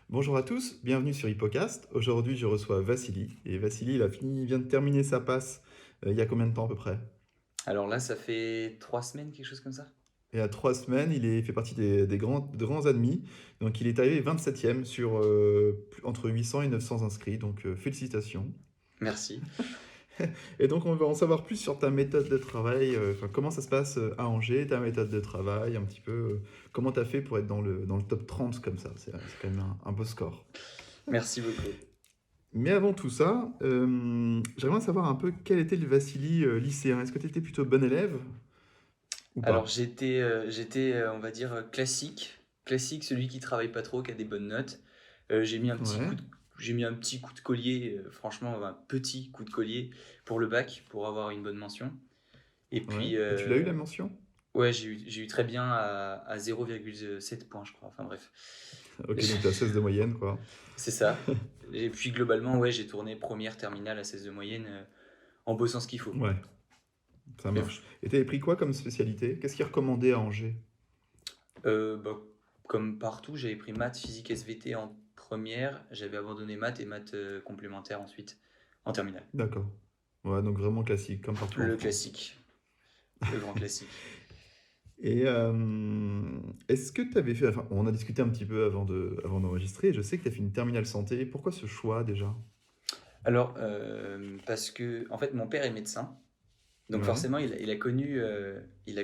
Bonjour à tous, bienvenue sur Hippocast. Aujourd'hui, je reçois Vassili. Et Vassili, il vient de terminer sa passe il y a combien de temps à peu près? Alors là, ça fait 3 semaines, quelque chose comme ça? Et à 3 semaines, il fait partie des grands admis. Donc, il est arrivé 27e sur entre 800 et 900 inscrits. Donc, félicitations. Merci. Et donc, on va en savoir plus sur ta méthode de travail. Enfin, comment ça se passe à Angers, ta méthode de travail, un petit peu. Comment tu as fait pour être dans le top 30 comme ça? C'est quand même un beau score. Merci beaucoup. Mais avant tout ça, j'aimerais savoir un peu quel était le Vassili lycéen. Est-ce que tu étais plutôt bon élève ou Alors pas? j'étais, on va dire, classique. Classique, celui qui travaille pas trop, qui a des bonnes notes. J'ai mis un petit Ouais, coup de j'ai mis un petit coup de collier, franchement un petit coup de collier pour le bac, pour avoir une bonne mention. Et ouais. puis, Et tu l'as eu la mention? ouais, j'ai eu très bien à 0,7 points, je crois. Enfin bref. Ok, donc tu as 16 de moyenne, quoi. C'est ça. Et puis globalement, ouais, j'ai tourné première terminale à 16 de moyenne, en bossant ce qu'il faut. Ouais, ça Mais marche. Et tu avais pris quoi comme spécialité? Qu'est-ce qui est recommandé à Angers? Bah, comme partout, j'avais pris maths, physique, SVT en première. J'avais abandonné maths et maths complémentaires ensuite, en terminale. D'accord. Ouais, donc vraiment classique, comme partout en Le France. classique, le grand classique. Et est-ce que tu avais fait... Enfin, on a discuté un petit peu avant d'enregistrer. Je sais que tu as fait une terminale santé. Pourquoi ce choix déjà? Alors, parce que, en fait, mon père est médecin. Donc Ouais, forcément, il a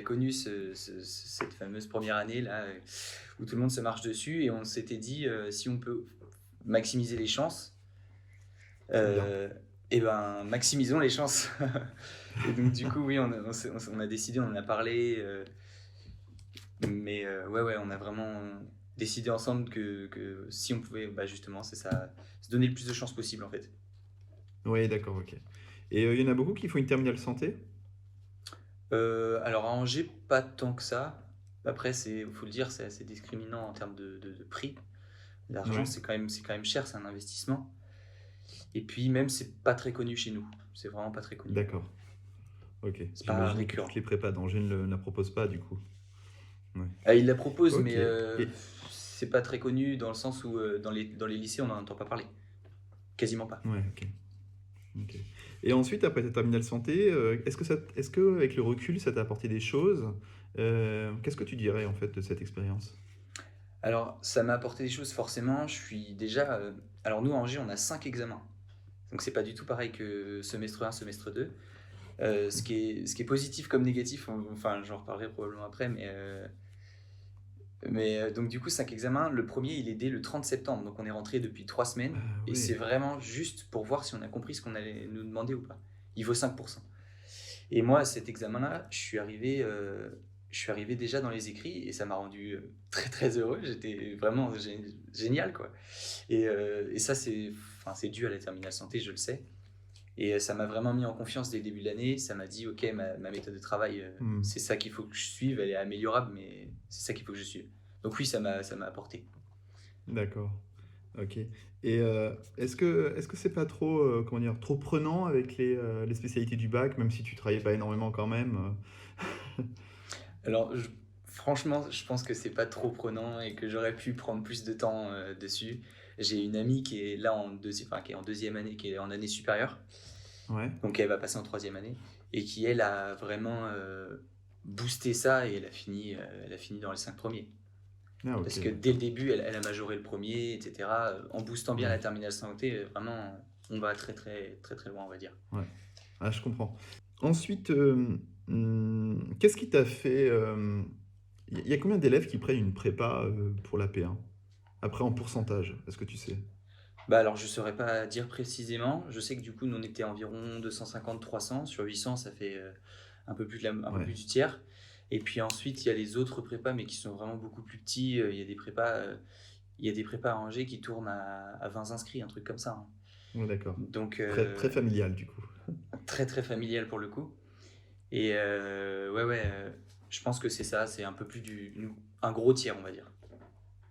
connu cette fameuse première année là où tout le monde se marche dessus et on s'était dit si on peut maximiser les chances, c'est bien. euh, et ben maximisons les chances. Et donc du coup, oui, on a décidé, on en a parlé. Mais ouais, ouais, on a vraiment décidé ensemble que si on pouvait, bah justement, c'est ça, se donner le plus de chances possible en fait. Oui, d'accord, ok. Et il y en a beaucoup qui font une terminale santé? Alors à Angers, pas tant que ça. Après, faut le dire, c'est assez discriminant en termes de prix. L'argent, Ouais, c'est quand même cher, c'est un investissement. Et puis même, c'est pas très connu chez nous. C'est vraiment pas très connu. d'accord. Ok. C'est pas J'imagine que toutes récurrent. les prépas d'Angers ne la proposent pas, du coup. Ouais. Ah, ils la proposent, Ok. mais Et, c'est pas très connu dans le sens où dans les lycées, on n'en entend pas parler. Quasiment pas. ouais, ok. Ok. Et ensuite, après ta terminale santé, est-ce que, avec le recul, ça t'a apporté des choses? Qu'est-ce que tu dirais, en fait, de cette expérience? Alors, ça m'a apporté des choses forcément. Je suis déjà. Alors, nous, à Angers, on a 5 examens. Donc, c'est pas du tout pareil que semestre 1, semestre 2. Ce qui est positif comme négatif, enfin, j'en reparlerai probablement après, mais donc, du coup, 5 examens. Le premier, il est dès le 30 septembre. Donc, on est rentré depuis 3 semaines. Ah Et c'est oui, vraiment juste pour voir si on a compris ce qu'on allait nous demander ou pas. Il vaut 5%. Et moi, à cet examen-là, je suis arrivé déjà dans les écrits et ça m'a rendu très très heureux. J'étais vraiment génial, quoi. Et ça, c'est dû à la terminale santé, je le sais. Et ça m'a vraiment mis en confiance dès le début de l'année. Ça m'a dit, ok, ma méthode de travail, hmm, c'est ça qu'il faut que je suive. Elle est améliorable, mais c'est ça qu'il faut que je suive. Donc oui, ça m'a apporté. d'accord. Ok. Et est-ce que c'est pas trop, comment dire, trop prenant avec les spécialités du bac, même si tu travaillais pas énormément quand même? Alors, franchement, je pense que c'est pas trop prenant et que j'aurais pu prendre plus de temps dessus. J'ai une amie qui est là enfin, qui est en deuxième année, qui est en année supérieure, Ouais. donc elle va passer en troisième année, et qui elle a vraiment boosté ça et elle a fini dans les 5 premiers. Ah, ok, Parce que dès le d'accord. début, elle a majoré le premier, etc. En boostant bien la Ouais, terminale santé, vraiment, on va très très très très loin, on va dire. ouais. Ah, je comprends. Ensuite, qu'est-ce qui t'a fait... Il y a combien d'élèves qui prennent une prépa pour la P1? Après, en pourcentage, est-ce que tu sais? Bah alors je saurais pas dire précisément. Je sais que du coup nous on était environ 250-300 sur 800, ça fait un peu Ouais. plus du tiers. Et puis ensuite il y a les autres prépas mais qui sont vraiment beaucoup plus petits. Il y a des prépas à Angers qui tournent à 20 inscrits, un truc comme ça, hein. Ouais, d'accord. Donc Très, très familial, du coup. très très familial pour le coup. Et ouais ouais, je pense que c'est ça, c'est un peu plus un gros tiers on va dire.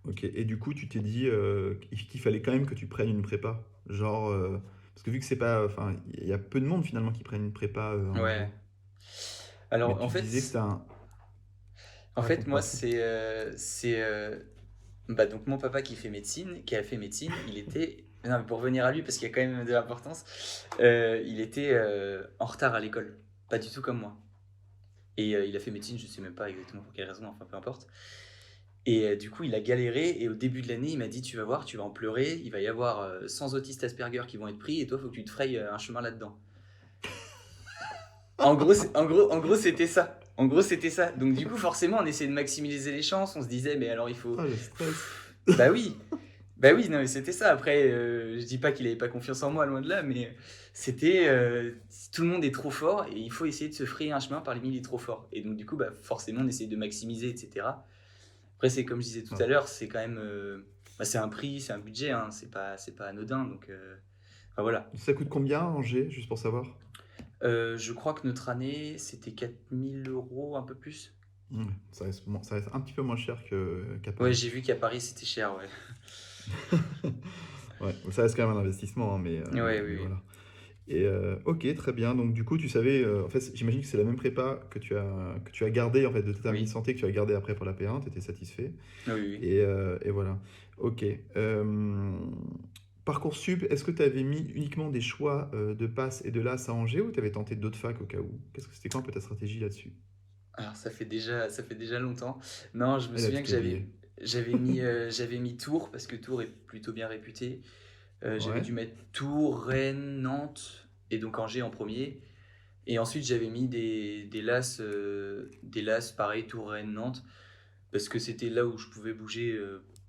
Ok. Et du coup, tu t'es dit qu'il fallait quand même que tu prennes une prépa. Genre... parce que vu que c'est pas... Enfin, il y a peu de monde, finalement, qui prennent une prépa à Angers. Ouais. Mais Alors en tu fait, disais que c'était un... en fait moi Raconte-moi tout. c'est Bah, donc mon papa qui a fait médecine, il était non, mais pour revenir à lui parce qu'il y a quand même de l'importance, il était, en retard à l'école, pas du tout comme moi et il a fait médecine, je sais même pas exactement pour quelle raison, enfin peu importe et du coup, il a galéré et au début de l'année, il m'a dit: «Tu vas voir, tu vas en pleurer, il va y avoir, 100 autistes Asperger qui vont être pris et toi, faut que tu te frayes, un chemin là-dedans». En gros, c'était ça. En gros, c'était ça. Donc du coup, forcément, on essayait de maximiser les chances. On se disait, mais alors il faut. Ah, le stress. Bah oui, bah oui, non, mais c'était ça. Après, je dis pas qu'il avait pas confiance en moi, loin de là, mais c'était tout le monde est trop fort et il faut essayer de se frayer un chemin parmi les trop forts. Et donc du coup, bah forcément, on essaye de maximiser, etc. Après, c'est comme je disais tout Ouais. à l'heure, c'est quand même, bah, c'est un prix, c'est un budget, hein, c'est pas anodin. Donc, enfin, voilà. Ça coûte combien à Angers, juste pour savoir? Je crois que notre année, c'était 4 000 euros, un peu plus. Ouais, ça reste un petit peu moins cher qu'à Ouais, Paris. j'ai vu qu'à Paris, c'était cher, ouais. Ouais, ça reste quand même un investissement, hein, Ouais, oui, mais oui. voilà. Et ok, très bien. Donc du coup, tu savais, en fait, j'imagine que c'est la même prépa que tu as gardé en fait de ta terminée de Oui, santé que tu as gardé après pour la P1, tu étais satisfait. oui, oui. Et voilà. Ok. Parcoursup, est-ce que tu avais mis uniquement des choix de passe et de LAS à Angers ou tu avais tenté d'autres facs au cas où? C'était quoi un peu ta stratégie là-dessus? Alors, ça fait déjà longtemps. Non, je me Elle a souviens que tout oublié. j'avais mis Tours, parce que Tours est plutôt bien réputé. J'avais Ouais, dû mettre Tours, Rennes, Nantes, et donc Angers en premier. Et ensuite, j'avais mis des LAS, pareil, Tours, Rennes, Nantes, parce que c'était là où je pouvais bouger,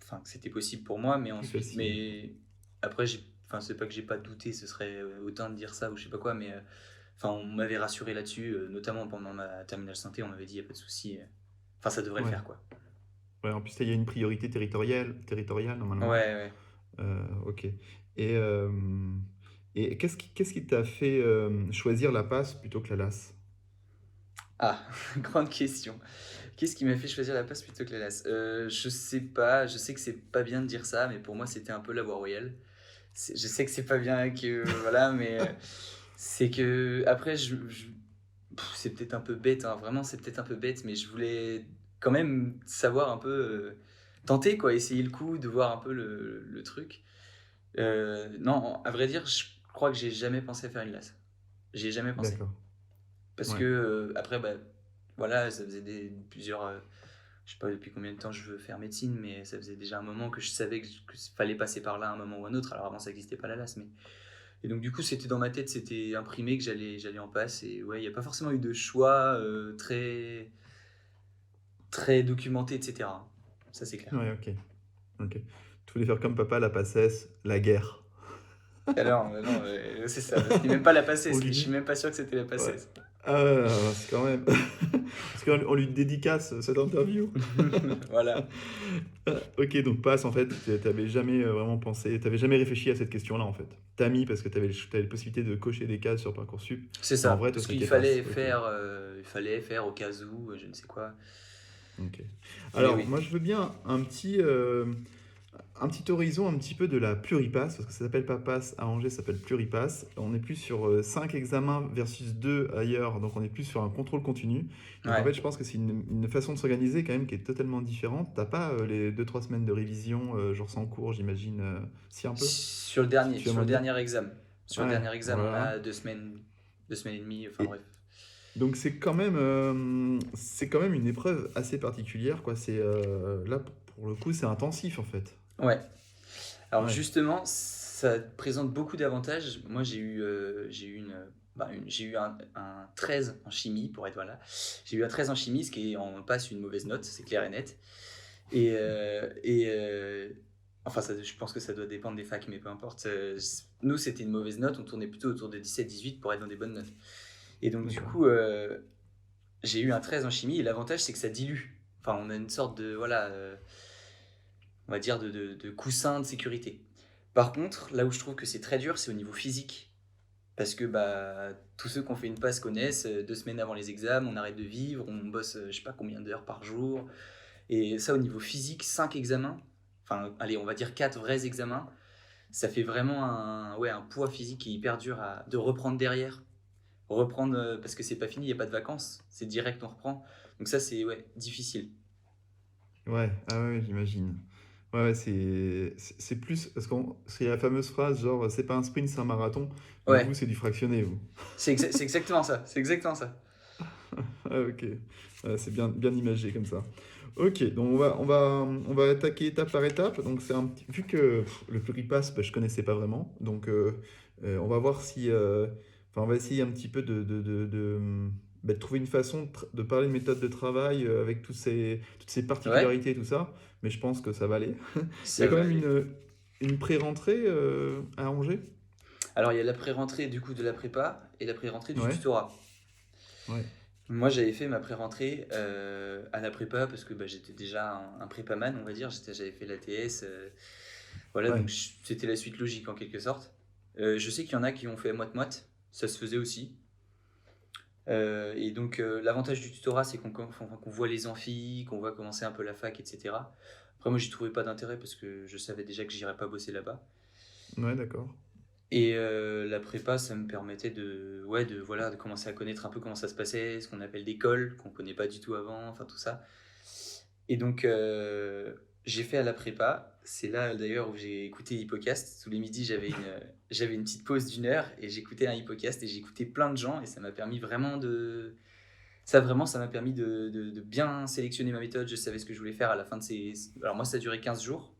enfin, que c'était possible pour moi. plus facile. Mais après, enfin, c'est pas que j'ai pas douté, ce serait autant de dire ça ou je sais pas quoi, mais enfin, on m'avait rassuré là-dessus, notamment pendant ma terminale santé, on m'avait dit, il n'y a pas de souci, enfin, ça devrait le Ouais. faire, quoi. Ouais, en plus, il y a une priorité territoriale Ouais, normalement. ouais. Ok. Et, euh, et qu'est-ce qui t'a fait choisir la passe plutôt que la LAS? Ah, grande question. Qu'est-ce qui m'a fait choisir la passe plutôt que la LAS? Je sais pas, je sais que c'est pas bien de dire ça, mais pour moi, c'était un peu la voie royale. Je sais que c'est pas bien que voilà, mais c'est que après c'est peut-être un peu bête, hein, vraiment c'est peut-être un peu bête, mais je voulais quand même savoir un peu tenter quoi, essayer le coup, de voir un peu le truc. Non, à vrai dire, je crois que j'ai jamais pensé à faire une LAS. J'y ai jamais pensé D'accord. parce que Ouais. après bah voilà, ça faisait plusieurs je sais pas depuis combien de temps je veux faire médecine, mais ça faisait déjà un moment que je savais que fallait passer par là à un moment ou un autre. Alors avant ça n'existait pas la LAS, mais et donc du coup, c'était dans ma tête, c'était imprimé que j'allais en passe. Et ouais, il n'y a pas forcément eu de choix très documenté, etc. Ça, c'est clair. Ouais, ok. Ok. Tu voulais faire comme papa, la passesse, la guerre. Alors, non, c'est ça. C'était même pas la On passesse. Je lui suis dit. même pas sûr que c'était la Ouais. passesse. Ah, c'est quand même. Parce qu'on lui dédicace cette interview. Voilà. Ok, donc passe, en fait, t'avais jamais vraiment pensé, t'avais jamais réfléchi à cette question-là, en fait. T'as mis parce que t'avais la possibilité de cocher des cases sur Parcoursup, C'est mais en ça. vrai, toi, Parce qu'il c'était passe. Ok. il fallait faire au cas où, je ne sais quoi. Ok. Mais Alors, oui. moi, je veux bien un petit horizon un petit peu de la pluripasse, parce que ça s'appelle pas passe à Angers, ça s'appelle pluripasse. On est plus sur 5 examens versus 2 ailleurs, donc on est plus sur un contrôle continu. Donc en Ouais. fait, je pense que c'est une façon de s'organiser quand même qui est totalement différente. T'as pas les 2 3 semaines de révision, genre sans cours, j'imagine, si un peu. Tu vas Sur m'en le dire? dernier examen. Sur le Ouais, dernier examen, on voilà. a 2 semaines, 2 semaines et demie, enfin Et bref. donc c'est quand même une épreuve assez particulière, quoi. Là, pour le coup, c'est intensif en fait. Ouais. Alors Ouais, justement, ça présente beaucoup d'avantages. Moi, j'ai eu j'ai eu un 13 en chimie, pour être voilà. J'ai eu un 13 en chimie, ce qui est en passe une mauvaise note, c'est clair et net. Enfin, je pense que ça doit dépendre des facs, mais peu importe. Nous, c'était une mauvaise note, on tournait plutôt autour de 17-18 pour être dans des bonnes notes. Et donc, du d'accord. coup, j'ai eu un 13 en chimie, et l'avantage, c'est que ça dilue. Enfin, on a une sorte de, voilà, on va dire, de coussin de sécurité. Par contre, là où je trouve que c'est très dur, c'est au niveau physique. Parce que bah, tous ceux qui ont fait une passe connaissent, 2 semaines avant les examens, on arrête de vivre, on bosse je sais pas combien d'heures par jour. Et ça, au niveau physique, 5 examens, enfin, allez, on va dire 4 vrais examens, ça fait vraiment ouais, un poids physique qui est hyper dur de reprendre derrière. Reprendre, parce que c'est pas fini, il n'y a pas de vacances, c'est direct, on reprend. Donc ça, c'est ouais, difficile. Ouais, ah ouais, j'imagine. Ouais, ouais, c'est plus parce qu'on c'est la fameuse phrase genre c'est pas un sprint, c'est un marathon. Donc vous, Ouais, c'est du fractionné, vous. c'est exactement ça. C'est exactement ça. Ah, ok. Ouais, c'est bien imagé comme ça. Ok, donc on va attaquer étape par étape. Donc c'est un petit, vu que le pluripass, bah, je connaissais pas vraiment, donc on va voir si, enfin on va essayer un petit peu de trouver une façon de parler de méthode de travail avec toutes ces Ouais, particularités et tout ça. Mais je pense que ça va aller. Il y a ça quand va même aller. une pré-rentrée à Angers? Alors, il y a l'après-rentrée du coup de la prépa et l'après-rentrée du Ouais, tutorat. ouais, Moi, j'avais fait ma pré-rentrée à la prépa parce que bah, j'étais déjà un prépaman, on va dire. J'avais fait l'ATS. Voilà, ouais. donc c'était la suite logique en quelque sorte. Je sais qu'il y en a qui ont fait moite-moite. Ça se faisait aussi. Et donc, l'avantage du tutorat, c'est qu'on voit les amphis, qu'on voit commencer un peu la fac, etc. Après, moi, j'y trouvais pas d'intérêt parce que je savais déjà que j'irais pas bosser là-bas. Ouais, d'accord. Et la prépa, ça me permettait ouais, voilà, de commencer à connaître un peu comment ça se passait, ce qu'on appelle des cols, qu'on connaît pas du tout avant, enfin tout ça. Et donc, j'ai fait à la prépa. C'est là d'ailleurs où j'ai écouté Hippocast. Tous les midis, j'avais une petite pause d'1 heure et j'écoutais un Hippocast et j'écoutais plein de gens et ça m'a permis vraiment de. Ça vraiment, ça m'a permis de bien sélectionner ma méthode. Je savais ce que je voulais faire à la fin de ces. Alors moi, ça a duré 15 jours.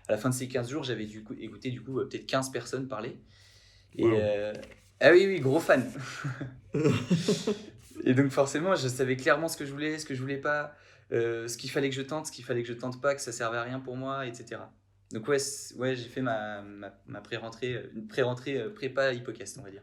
À la fin de ces 15 jours, j'avais écouté du coup peut-être 15 personnes parler. Et Waouh. ah oui, oui, gros fan. Et donc forcément, je savais clairement ce que je voulais pas, ce qu'il fallait que je tente, ce qu'il fallait que je tente pas, que ça servait à rien pour moi, etc. Donc ouais, ouais, j'ai fait ma pré-rentrée, une pré-rentrée prépa Hippocast, on va dire.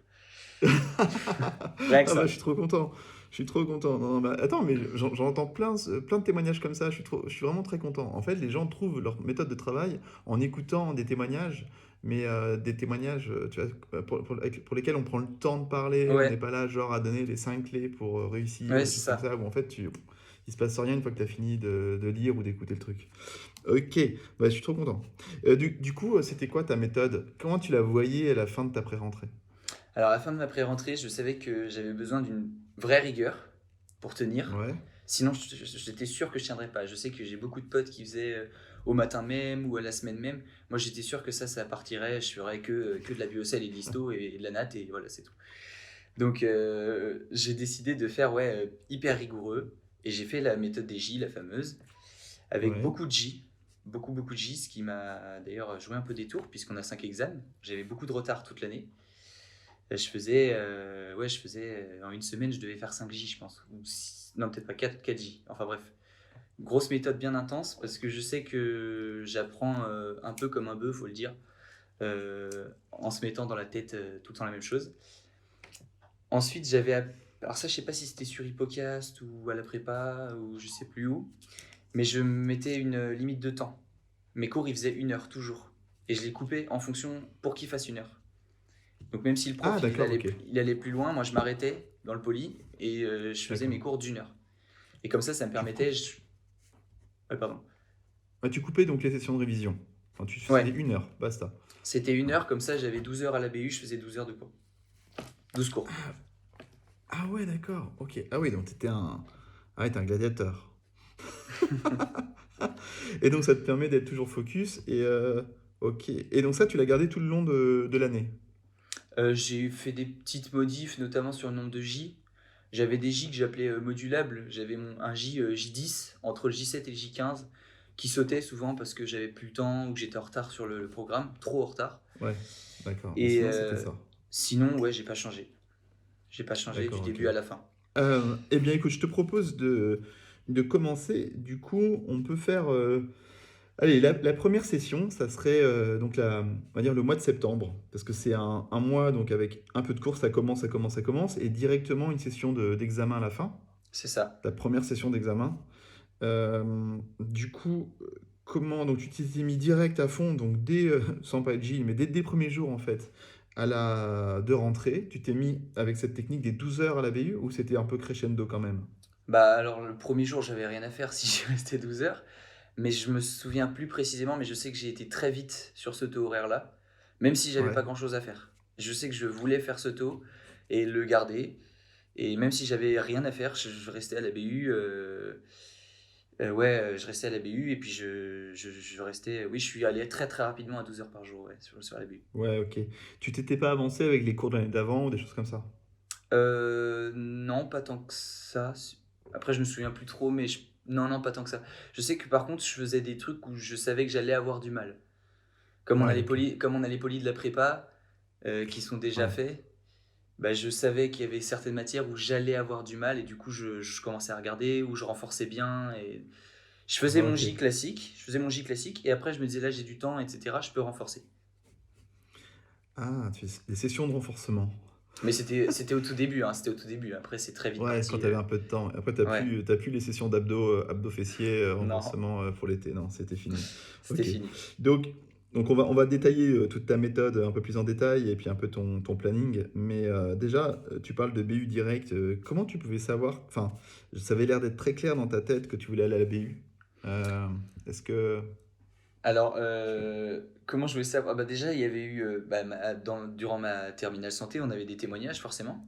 Rien que Ah bah, je ça. suis trop content. Je suis trop content. Non, non, bah, attends, mais j'entends plein de témoignages comme ça. Je suis vraiment très content. En fait, les gens trouvent leur méthode de travail en écoutant des témoignages, mais des témoignages tu vois, pour lesquels on prend le temps de parler. On n'est Ouais, pas là, genre, à donner les 5 clés pour réussir ou ouais, des c'est choses comme ça. ça, où en fait, il se passe rien une fois que tu as fini de lire ou d'écouter le truc. Ok, bah, je suis trop content. Du coup, c'était quoi ta méthode? Comment tu la voyais à la fin de ta pré-rentrée? Alors à la fin de ma pré-rentrée, je savais que j'avais besoin d'une vraie rigueur pour tenir. Ouais, Sinon, j'étais sûr que je tiendrais pas. Je sais que j'ai beaucoup de potes qui faisaient au matin même ou à la semaine même. Moi, j'étais sûr que ça partirait. Je ferais que de la biocelle et de l'histo et de la natte et voilà, c'est tout. Donc, j'ai décidé de faire ouais, hyper rigoureux. Et j'ai fait la méthode des J, la fameuse, avec ouais. beaucoup de J. Beaucoup, beaucoup de J, ce qui m'a d'ailleurs joué un peu des tours, puisqu'on a 5 examens. J'avais beaucoup de retard toute l'année. Ouais, en une semaine, je devais faire 5 J, je pense. Non, peut-être pas 4 J. Enfin bref, grosse méthode bien intense parce que je sais que j'apprends un peu comme un bœuf, faut le dire, en se mettant dans la tête tout le temps la même chose. Ensuite, alors ça, je sais pas si c'était sur Hippocast ou à la prépa ou je sais plus où, mais je me mettais une limite de temps. Mes cours, ils faisaient 1 heure toujours. Et je les coupais en fonction pour qu'ils fassent 1 heure. Donc même si le Ah, prof d'accord, ok. il allait plus loin, moi je m'arrêtais dans le poli et je faisais mes D'accord. cours d'1 heure. Et comme ça me Tu permettait. coupes. Ouais, pardon. Ah, tu coupais donc les sessions de révision. Enfin, tu faisais Ouais, 1 heure, basta. c'était une Ouais. heure, comme ça j'avais 12 heures à la BU, je faisais 12 heures de cours. 12 cours. Ah ouais, d'accord. Ok. Ah oui, donc t'étais un. Ah ouais, t'es un gladiateur. Et donc ça te permet d'être toujours focus. Et ok. Et donc ça, tu l'as gardé tout le long de l'année. J'ai fait des petites modifs, notamment sur le nombre de J. J'avais des J que j'appelais modulables. J'avais un J J10 entre le J7 et le J15 qui sautait souvent parce que j'avais plus le temps ou que j'étais en retard sur le programme, trop en retard. Ouais, d'accord. Mais Et sinon, c'était ça. sinon, ouais, j'ai pas changé. J'ai pas changé du D'accord, ok. début à la fin. Eh bien, écoute, je te propose de commencer. Du coup, on peut faire. Allez, la première session, ça serait donc on va dire le mois de septembre, parce que c'est un mois donc avec un peu de cours, ça commence, et directement une session d'examen à la fin, C'est ça. ta première session d'examen. Du coup, comment donc tu t'es mis direct à fond, donc sans pas être Gilles, mais dès les premiers jours en fait, de rentrée, tu t'es mis avec cette technique des 12 heures à la BU ou c'était un peu crescendo quand même? Bah alors le premier jour, j'avais rien à faire si je restais 12 heures. Mais je me souviens plus précisément, mais je sais que j'ai été très vite sur ce taux horaire-là, même si j'avais Ouais, pas grand-chose à faire. Je sais que je voulais faire ce taux et le garder. Et même si j'avais rien à faire, je restais à la BU. Ouais, je restais à la BU et puis je restais. Oui, je suis allé très très rapidement à 12 heures par jour ouais, sur la BU. Ouais, ok. Tu t'étais pas avancé avec les cours de l'année d'avant ou des choses comme ça? Non, pas tant que ça. Après, je me souviens plus trop, mais non, non, pas tant que ça. Je sais que par contre, je faisais des trucs où je savais que j'allais avoir du mal. Ouais, ok. Comme on a les polis de la prépa qui sont déjà Ouais. faits, bah, je savais qu'il y avait certaines matières où j'allais avoir du mal et du coup, je commençais à regarder, où je renforçais bien et Ah, ok. Je faisais mon J classique et après, je me disais là, j'ai du temps, etc. Je peux renforcer. Ah, tu fais des sessions de renforcement. Mais c'était au tout début, hein, c'était au tout début. Après, c'est très vite Ouais, quand parti. t'avais un peu de temps. Après, Ouais, t'as plus les sessions d'abdos, abdos fessiers, non, renforcement pour l'été. Non, c'était fini. c'était Ok. fini. Donc, on va détailler toute ta méthode un peu plus en détail et puis un peu ton planning. Mais déjà, tu parles de BU direct. Comment tu pouvais savoir, enfin, ça avait l'air d'être très clair dans ta tête que tu voulais aller à la BU. Euh, est-ce que... Alors, comment je voulais savoir? Ah bah déjà, il y avait eu, bah, durant ma terminale santé, on avait des témoignages forcément.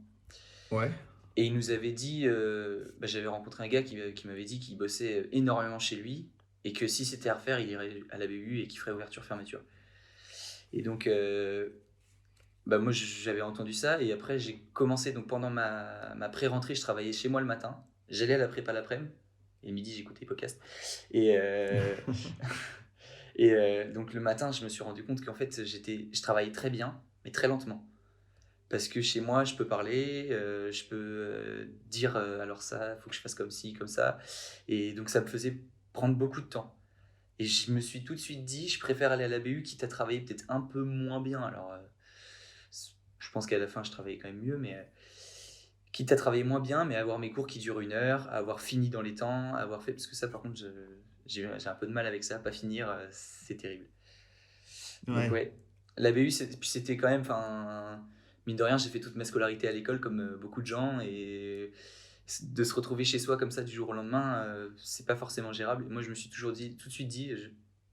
Ouais. Et il nous avait dit, bah, j'avais rencontré un gars qui m'avait dit qu'il bossait énormément chez lui et que si c'était à refaire, il irait à la BU et qu'il ferait ouverture-fermeture. Et donc, bah, moi, j'avais entendu ça et après, j'ai commencé, donc pendant ma pré-rentrée, je travaillais chez moi le matin. J'allais à la prépa l'après-midi et le midi, j'écoutais les podcasts. Et, donc le matin, je me suis rendu compte qu'en fait, je travaillais très bien, mais très lentement. Parce que chez moi, je peux parler, je peux dire alors ça, il faut que je fasse comme ci, comme ça. Et donc ça me faisait prendre beaucoup de temps. Et je me suis tout de suite dit, je préfère aller à la BU quitte à travailler peut-être un peu moins bien. Alors, je pense qu'à la fin, je travaillais quand même mieux, mais quitte à travailler moins bien, mais avoir mes cours qui durent 1 heure, avoir fini dans les temps, avoir fait. Parce que ça, par contre, j'ai un peu de mal avec ça, pas finir, c'est terrible. Donc Ouais. ouais, la BU, puis c'était quand même, enfin, mine de rien, j'ai fait toute ma scolarité à l'école comme beaucoup de gens et de se retrouver chez soi comme ça du jour au lendemain, c'est pas forcément gérable. Et moi, je me suis toujours dit, tout de suite dit,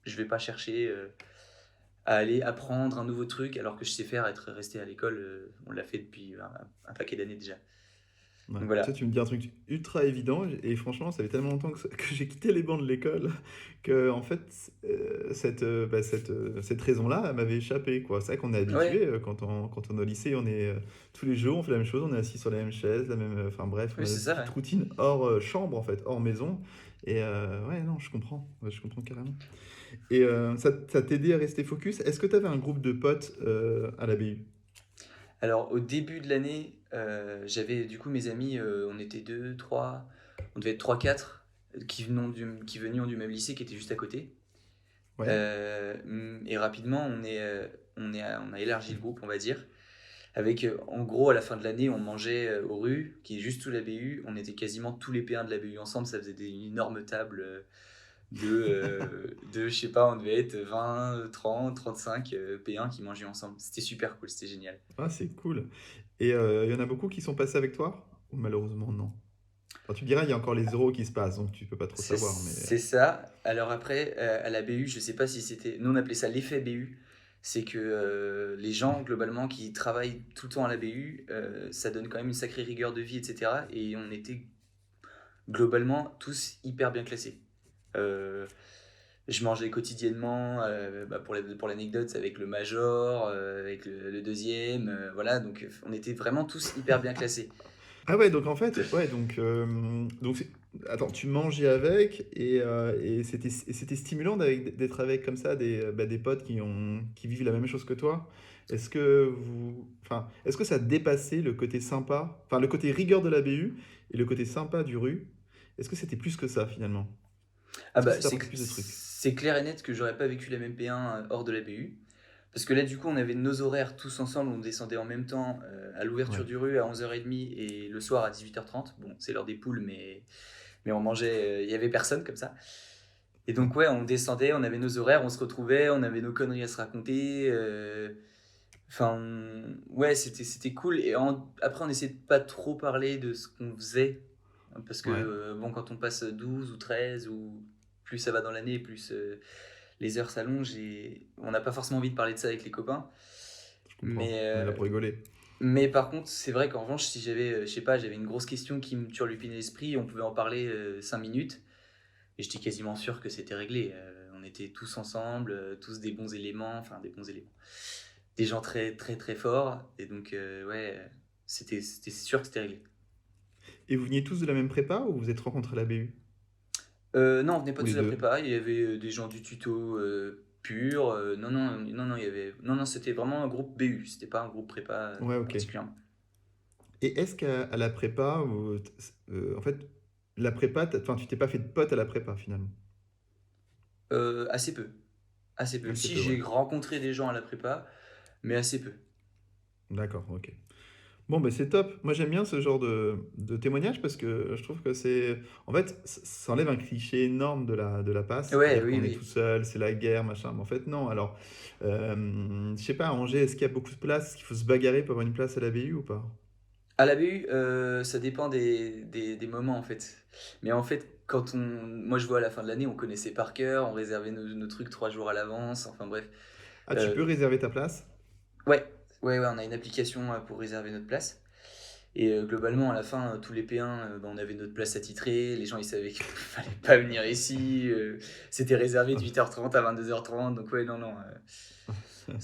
je vais pas chercher à aller apprendre un nouveau truc alors que je sais faire, être resté à l'école, on l'a fait depuis un paquet d'années déjà. Ouais. Donc Tu sais, voilà. tu me dis un truc ultra évident, et franchement, ça fait tellement longtemps que j'ai quitté les bancs de l'école que, en fait, cette raison-là, elle m'avait échappé, quoi. C'est vrai qu'on est Ouais, habitué, quand on est au lycée, tous les jours, on fait la même chose, on est assis sur la même chaise, enfin bref, on oui, a c'est notre ça, petite ouais. routine hors chambre, en fait, hors maison. Et ouais, non, je comprends. Ouais, je comprends carrément. Et ça t'aidait à rester focus. Est-ce que tu avais un groupe de potes à la BU? Alors, au début de l'année, j'avais du coup mes amis, on était deux, trois, on devait être trois, quatre, qui venions du même lycée qui était juste à côté. Ouais. Et rapidement, on a élargi le groupe, on va dire. Avec, en gros, à la fin de l'année, on mangeait au RU, qui est juste sous la BU. On était quasiment tous les P1 de la BU ensemble. Ça faisait une énorme table je sais pas, on devait être 20, 30, 35 P1 qui mangeaient ensemble. C'était super cool, c'était génial. Ah, c'est cool. Et il y en a beaucoup qui sont passés avec toi? Ou malheureusement, non? Enfin, tu me diras, il y a encore les euros qui se passent, donc tu peux pas trop savoir, mais... C'est ça. Alors après, à la BU, je sais pas si c'était. Nous, on appelait ça l'effet BU. C'est que les gens, globalement, qui travaillent tout le temps à la BU, ça donne quand même une sacrée rigueur de vie, etc. Et on était globalement tous hyper bien classés. Euh, je mangeais quotidiennement, bah, pour l'anecdote, avec le major, avec le deuxième, voilà. Donc on était vraiment tous hyper bien classés. Ah ouais, donc en fait, ouais, attends, tu mangeais avec et c'était stimulant d'être avec comme ça des potes qui vivent la même chose que toi. Est-ce que ça dépassait le côté sympa, enfin le côté rigueur de la BU et le côté sympa du RU? Est-ce que c'était plus que ça finalement? Ah Est-ce que bah ça t'a appris plus de trucs? c'est clair et net que j'aurais pas vécu la même P1 hors de la BU. Parce que là, du coup, on avait nos horaires tous ensemble, on descendait en même temps à l'ouverture Ouais. du rue à 11h30 et le soir à 18h30. Bon, c'est l'heure des poules, mais on mangeait, il y avait personne comme ça. Et Ouais. donc, ouais, on descendait, on avait nos horaires, on se retrouvait, on avait nos conneries à se raconter. Enfin, ouais, c'était cool. Et après, on essayait de pas trop parler de ce qu'on faisait. Parce que, Ouais. bon, quand on passe 12 ou 13, ou plus ça va dans l'année, plus les heures s'allongent et on n'a pas forcément envie de parler de ça avec les copains. Je Mais, comprends. On est là pour rigoler. mais par contre, c'est vrai qu'en revanche, si j'avais, je sais pas, j'avais une grosse question qui me turlupinait l'esprit, on pouvait en parler 5 minutes. Et j'étais quasiment sûr que c'était réglé. On était tous ensemble, tous des bons éléments, enfin des bons éléments. Des gens très très très forts. Et donc, ouais, c'était sûr que c'était réglé. Et vous veniez tous de la même prépa ou vous vous êtes rencontrés à la BU? Non, on venait pas Ou les tous de la deux? prépa. Il y avait des gens du tuto pur. Non, non, non, non, il y avait. Non, non, c'était vraiment un groupe BU. C'était pas un groupe prépa Ouais, ok. particulièrement. Et est-ce qu'à la prépa, en fait, la prépa, enfin, tu t'es pas fait de potes à la prépa finalement? Assez peu. Assez peu. Assez Si peu, ouais. j'ai rencontré des gens à la prépa, mais assez peu. D'accord, ok. Bon, ben c'est top. Moi, j'aime bien ce genre de témoignage parce que je trouve que c'est. En fait, ça enlève un cliché énorme de la passe. Ouais, C'est-à-dire oui, qu'on est tout oui. seul, c'est la guerre, machin. Mais en fait, non. Alors, je sais pas, à Angers, est-ce qu'il y a beaucoup de places? Est-ce qu'il faut se bagarrer pour avoir une place à la BU ou pas? À la BU, ça dépend des moments en fait. Mais en fait, moi je vois à la fin de l'année, on connaissait par cœur, on réservait nos trucs 3 jours à l'avance, enfin bref. Ah, tu peux Euh, réserver ta place? ouais, ouais, on a une application pour réserver notre place. Et globalement, à la fin, tous les P1, bah, on avait notre place attitrée, les gens ils savaient qu'il fallait pas venir ici, c'était réservé de 8h30 à 22h30, donc ouais, non, non.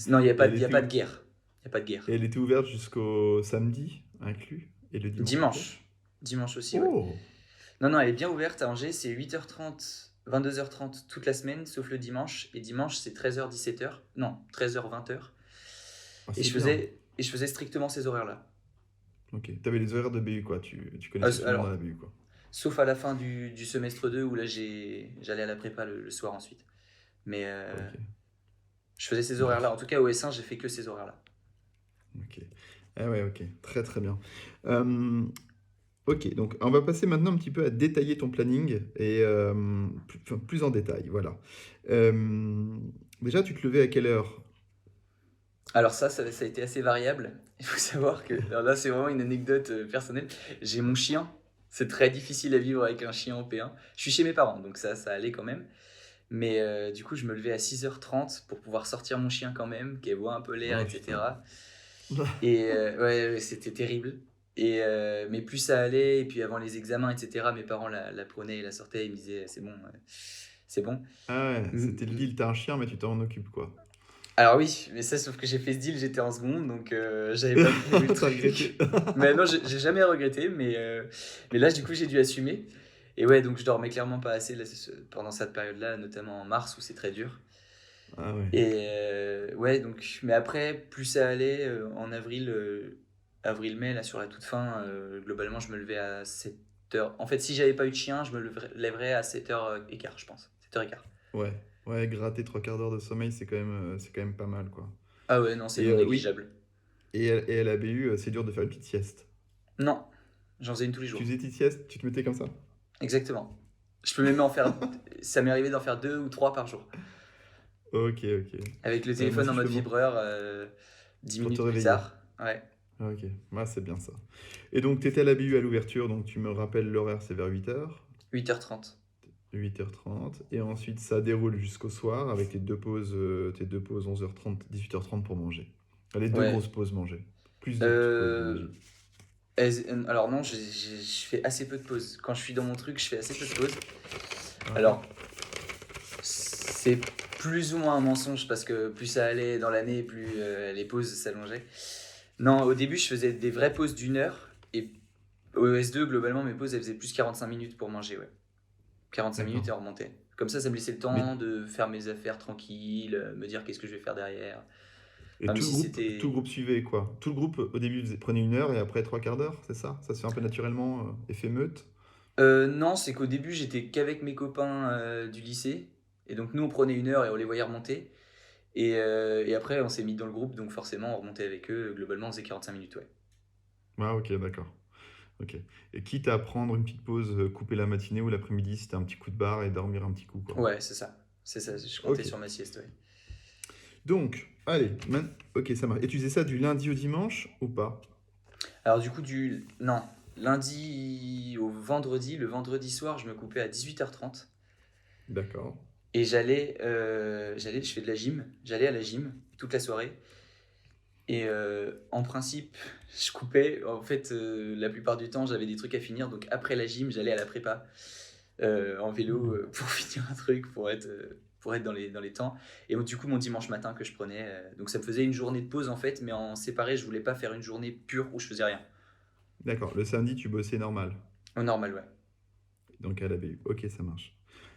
Non, il n'y a Et pas, elle y a était, pas de guerre. Il n'y a pas de et guerre. elle était ouverte jusqu'au samedi inclus et le dimanche complet? Dimanche. Dimanche aussi, ouais. Oh! Non, non, elle est bien ouverte à Angers, c'est 8h30, 22h30 toute la semaine, sauf le dimanche. Et dimanche, c'est 13h, 17h. Non, 13h, 20h. Ah, Et c'est bien. je faisais strictement ces horaires-là. Ok. T'avais les horaires de BU, quoi. Tu connaissais tout le monde à la Alors, BU, quoi. sauf à la fin du semestre 2 où là, j'allais à la prépa le soir ensuite. Mais Ok. je faisais ces Bon. horaires-là. En tout cas, au S1, j'ai fait que ces horaires-là. Ok. Ah ouais, ok. Très très bien. Euh, ok, donc on va passer maintenant un petit peu à détailler ton planning et enfin, plus en détail, voilà. Euh, déjà, tu te levais à quelle heure? Alors ça a été assez variable. Il faut savoir que, alors là c'est vraiment une anecdote personnelle. J'ai mon chien. C'est très difficile à vivre avec un chien en P1. Je suis chez mes parents, donc ça allait quand même. Mais du coup, je me levais à 6h30 pour pouvoir sortir mon chien quand même, qu'elle voit un peu l'air, Oh putain. etc. Et ouais, ouais, c'était terrible. Mais plus ça allait, et puis avant les examens, etc., mes parents la prenaient et la sortaient, ils me disaient, c'est bon, c'est bon. Ah ouais, c'était le Mm, deal, t'as un chien, mais tu t'en occupes, quoi. Alors oui, mais ça, sauf que j'ai fait ce deal, j'étais en seconde, donc j'avais pas trop vu le T'as truc. regretté. Mais non, j'ai jamais regretté, mais là, du coup, j'ai dû assumer. Et ouais, donc je dormais clairement pas assez là, pendant cette période-là, notamment en mars où c'est très dur. Ah ouais. Et ouais, donc, mais après, plus ça allait, en avril, avril-mai, là, sur la toute fin, globalement, je me levais à 7h. En fait, si j'avais pas eu de chien, je me lèverais à 7h15, je pense. 7h15. Ouais. Ouais, gratter trois quarts d'heure de sommeil, c'est quand même pas mal, quoi. Ah ouais, non, c'est Et non oui, négligeable. et à la BU, c'est dur de faire une petite sieste. Non, j'en faisais une tous les Tu jours. faisais une petite sieste, tu te mettais comme ça? Exactement. Je peux même en faire. Ça m'est arrivé d'en faire 2 ou 3 par jour. Ok, ok. Avec le Moi téléphone en aussi, je mode fais mon... vibreur, 10 Pour te minutes plus réveiller. tard. Ouais. Ah, ok, ouais, c'est bien ça. Et donc, tu étais à la BU à l'ouverture, donc tu me rappelles l'horaire, c'est vers 8h, 8h30. 8h30. Et ensuite, ça déroule jusqu'au soir avec tes deux pauses 11h30, 18h30 pour manger. Les deux Ouais. grosses pauses manger. Plus de petites pauses, Euh, j'imagine. alors non, je fais assez peu de pauses. Quand je suis dans mon truc, je fais assez peu de pauses. Ouais. Alors, c'est plus ou moins un mensonge parce que plus ça allait dans l'année, plus les pauses s'allongeaient. Non, au début, je faisais des vraies pauses d'1 heure. Et au S2, globalement, mes pauses, elles faisaient plus 45 minutes pour manger, ouais. 45 minutes D'accord. et on remontait. Comme ça me laissait le Mais, temps de faire mes affaires tranquille, me dire qu'est-ce que je vais faire derrière. et Même tout le si groupe, tout le c'était. groupe suivait quoi? Tout le groupe, au début, prenait une heure et après trois quarts d'heure, c'est ça? Ça se fait un peu naturellement, effet meute? Non, c'est qu'au début, j'étais qu'avec mes copains du lycée. Et donc, nous, on prenait 1 heure et on les voyait remonter. Et après, on s'est mis dans le groupe, donc forcément, on remontait avec eux. Globalement, on faisait 45 minutes, ouais. Ah, ok, d'accord. Ok. Et quitte à prendre une petite pause, couper la matinée ou l'après-midi si t'as un petit coup de barre et dormir un petit coup, quoi. Ouais, c'est ça. C'est ça, je comptais Ok. sur ma sieste, ouais. Donc, allez, ok, ça marche. Et tu faisais ça du lundi au dimanche ou pas? Alors, du coup, Non. Lundi au vendredi, le vendredi soir, je me coupais à 18h30. D'accord. Et je fais de la gym, j'allais à la gym toute la soirée. Et en principe, je coupais. En fait, la plupart du temps, j'avais des trucs à finir. Donc après la gym, j'allais à la prépa. en vélo Mhm. pour finir un truc, pour être dans les temps. Et du coup, mon dimanche matin que je prenais, donc ça me faisait une journée de pause en fait, mais en séparé, je voulais pas faire une journée pure où je faisais rien. D'accord. Le samedi, tu bossais normal. Au normal, ouais. Donc à la BU. Ok, ça marche.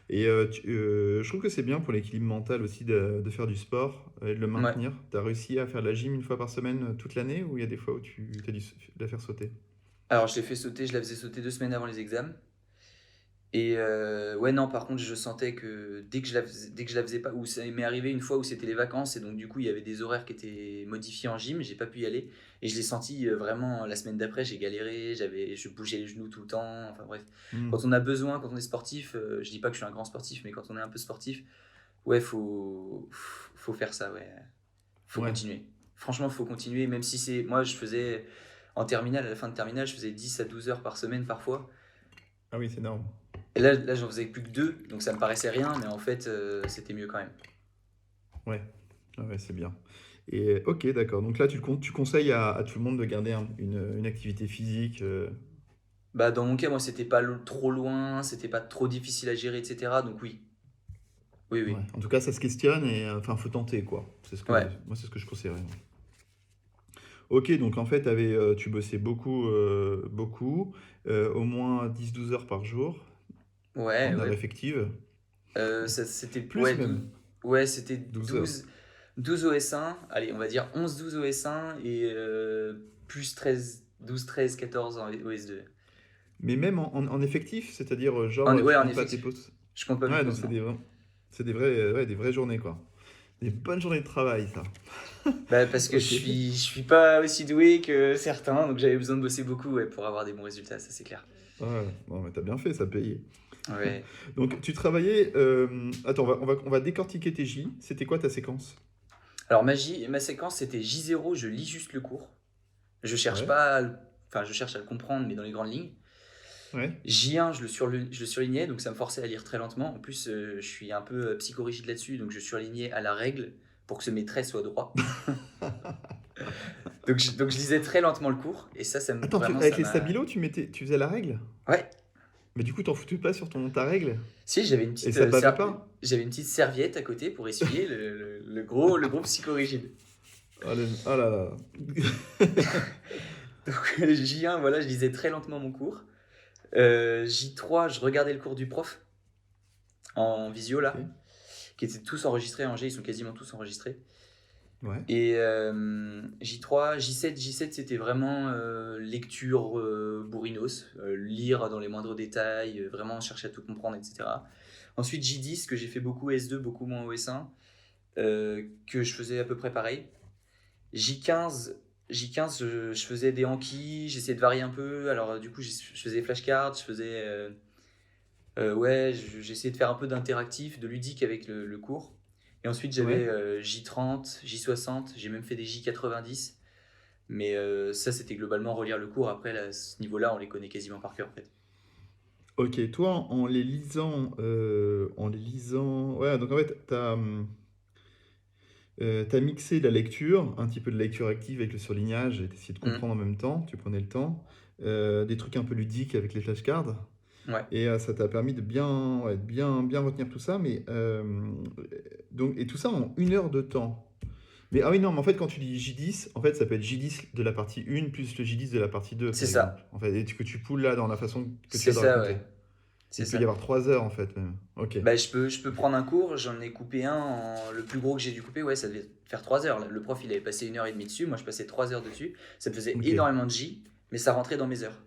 Et je trouve que c'est bien pour l'équilibre mental aussi de faire du sport et de le Ouais. maintenir. Tu as réussi à faire de la gym une fois par semaine toute l'année ou il y a des fois où tu as dû la faire sauter? Alors je l'ai fait sauter, je la faisais sauter 2 semaines avant les examens. Et ouais, non, par contre, je sentais que dès que je la faisais pas, ou ça m'est arrivé une fois où c'était les vacances, et donc du coup, il y avait des horaires qui étaient modifiés en gym, j'ai pas pu y aller. Et je l'ai senti vraiment la semaine d'après, j'ai galéré, je bougeais les genoux tout le temps. Enfin bref, Hmm. quand on a besoin, quand on est sportif, je dis pas que je suis un grand sportif, mais quand on est un peu sportif, ouais, faut faire ça, ouais. Faut Ouais. continuer. Franchement, faut continuer, même si c'est. Moi, je faisais en terminale, à la fin de terminale, je faisais 10 à 12 heures par semaine parfois. Ah oui, c'est énorme. Et là j'en faisais plus que deux, donc ça me paraissait rien, mais en fait, c'était mieux quand même. Ouais. Ah ouais, c'est bien. Et ok, d'accord. Donc là, tu conseilles à tout le monde de garder une activité physique. Bah, dans mon cas, moi, c'était pas trop loin, c'était pas trop difficile à gérer, etc. Donc oui, oui, Ouais. oui. En tout cas, ça se questionne et enfin, faut tenter quoi. Ouais. Moi, c'est ce que je conseillerais. Ok, donc en fait, tu bossais beaucoup, beaucoup, au moins 10 12 heures par jour, Ouais, en heure ouais. effective. C'était Plus même, ouais, c'était 12 heures. 12 OS1, allez, on va dire 11 12 OS1 et plus 13 14 en OS2. Mais même en effectif, c'est-à-dire, genre, Ouais, tu en comptes pas tes effectif. pauses. Je compte pas mes Ouais, donc pauses, non. ouais, des vraies journées, quoi. Des bonnes journées de travail, ça. Bah, parce que Ok. je suis pas aussi doué que certains, donc j'avais besoin de bosser beaucoup, ouais, pour avoir des bons résultats, ça c'est clair. Ouais, bon, mais t'as bien fait, ça payait. Ouais. Donc, tu travaillais. Attends, on va décortiquer tes J. C'était quoi ta séquence? Alors ma séquence c'était J0, je lis juste le cours. Je cherche Ouais, pas, enfin je cherche à le comprendre, mais dans les grandes lignes. ouais. J1, je le surlignais, donc ça me forçait à lire très lentement. En plus, je suis un peu psychorigide là-dessus, donc je surlignais à la règle pour que mes traits soient droits. Donc je lisais très lentement le cours, et Attends, vraiment avec ça les m'a. stabilos, tu faisais la règle? Ouais. Mais du coup, t'en foutais pas sur ta règle? Si, Et ça bavait pas? j'avais une petite serviette à côté pour essuyer le gros psychorigide. Oh là là. Donc J1, voilà, je lisais très lentement mon cours. J3, je regardais le cours du prof en visio Ok. là, qui étaient tous enregistrés en G, ils sont quasiment tous enregistrés. Ouais. Et J3, J7 c'était vraiment lecture bourrinos, lire dans les moindres détails, vraiment chercher à tout comprendre, etc. Ensuite J10, que j'ai fait beaucoup S2, beaucoup moins OS1, que je faisais à peu près pareil. J15, J15 je faisais des Anki, j'essayais de varier un peu, alors du coup je faisais des flashcards, je faisais ouais, j'essayais de faire un peu d'interactif, de ludique avec le cours. Et ensuite, j'avais Ouais. J30, J60, j'ai même fait des J90. Mais ça, c'était globalement relire le cours. Après, là, à ce niveau-là, on les connaît quasiment par cœur, en fait. Ok, toi, en les lisant, ouais, donc en fait, t'as mixé la lecture, un petit peu de lecture active avec le surlignage, et t'essayais de Mm. comprendre en même temps, tu prenais le temps, des trucs un peu ludiques avec les flashcards, Ouais. et ça t'a permis de bien, ouais, de bien retenir tout ça, mais donc, et tout ça en 1 heure de temps. Mais ah oui, non, mais en fait, quand tu dis J10, en fait, ça peut être J10 de la partie 1 plus le J10 de la partie 2 C'est par exemple. ça. En fait, et que tu poules là dans la façon que tu C'est as de ça, ouais. raconter. C'est Il peut y ça. avoir 3 heures en fait même. Ok. Bah, je peux prendre un cours, j'en ai coupé un. Le plus gros que j'ai dû couper, ouais, ça devait faire 3 heures. Le prof, il avait passé 1 heure et demie dessus. Moi, je passais 3 heures dessus. Ça me faisait Ok. énormément de J, mais ça rentrait dans mes heures.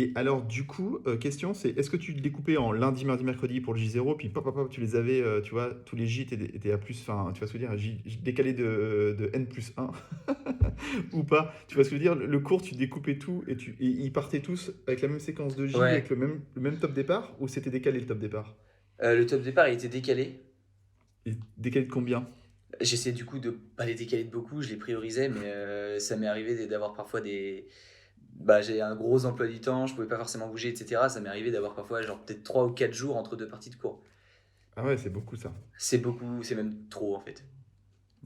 Et alors, du coup, question, c'est est-ce que tu te découpais en lundi, mardi, mercredi pour le J0, puis pop, pop, pop, tu les avais, tu vois, tous les J étaient à plus, enfin, tu vois ce que je veux dire, décalé de N plus 1, ou pas? Tu vois ce que je veux dire? Le cours, tu découpais tout et ils partaient tous avec la même séquence de J, avec Ouais. le même top départ, ou c'était décalé le top départ? Le top départ, il était décalé. Et décalé de combien? J'essaie du coup de pas les décaler de beaucoup, je les priorisais, mais ça m'est arrivé d'avoir parfois des. Bah, j'ai un gros emploi du temps, je pouvais pas forcément bouger, etc. Ça m'est arrivé d'avoir parfois genre peut-être 3 ou 4 jours entre deux parties de cours. Ah ouais, c'est beaucoup ça. C'est beaucoup, c'est même trop en fait.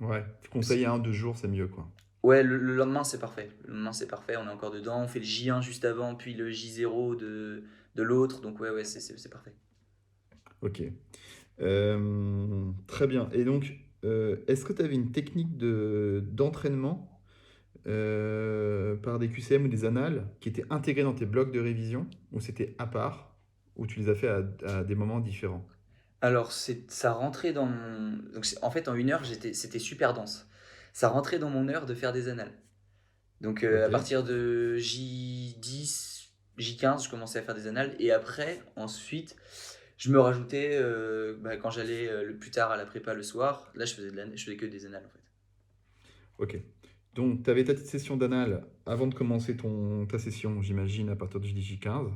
Ouais, tu Parce- conseilles 1 2 jours, c'est mieux quoi. Ouais, lendemain c'est parfait. Le lendemain c'est parfait, on est encore dedans. On fait le J1 juste avant, puis le J0 de de l'autre. Donc ouais, c'est parfait. Ok. Très bien. Et donc, est-ce que tu avais une technique d'entraînement par des QCM ou des annales qui étaient intégrées dans tes blocs de révision, ou c'était à part, ou tu les as fait à des moments différents? Alors, ça rentrait dans mon... Donc, en fait, en 1 heure, c'était super dense. Ça rentrait dans mon heure de faire des annales. Donc, à Ok. partir de J10, J15, je commençais à faire des annales. Et après, ensuite, je me rajoutais, quand j'allais le plus tard à la prépa le soir, là, je faisais que des annales, en fait. Ok. Donc, tu avais ta petite session d'anal avant de commencer ta session, j'imagine, à partir de J15.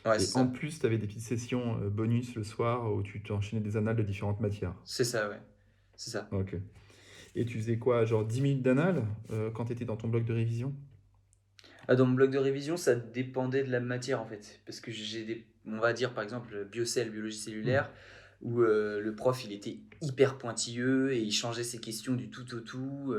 Ouais, Et c'est en ça. plus, tu avais des petites sessions bonus le soir où tu t'enchaînais des annales de différentes matières. C'est ça, ouais. C'est ça. Ok. Et tu faisais quoi, genre 10 minutes d'anal quand tu étais dans ton bloc de révision? Ah, dans mon bloc de révision, ça dépendait de la matière en fait. Parce que on va dire par exemple, biocell, biologie Hmm. cellulaire, où le prof il était hyper pointilleux et il changeait ses questions du tout au tout.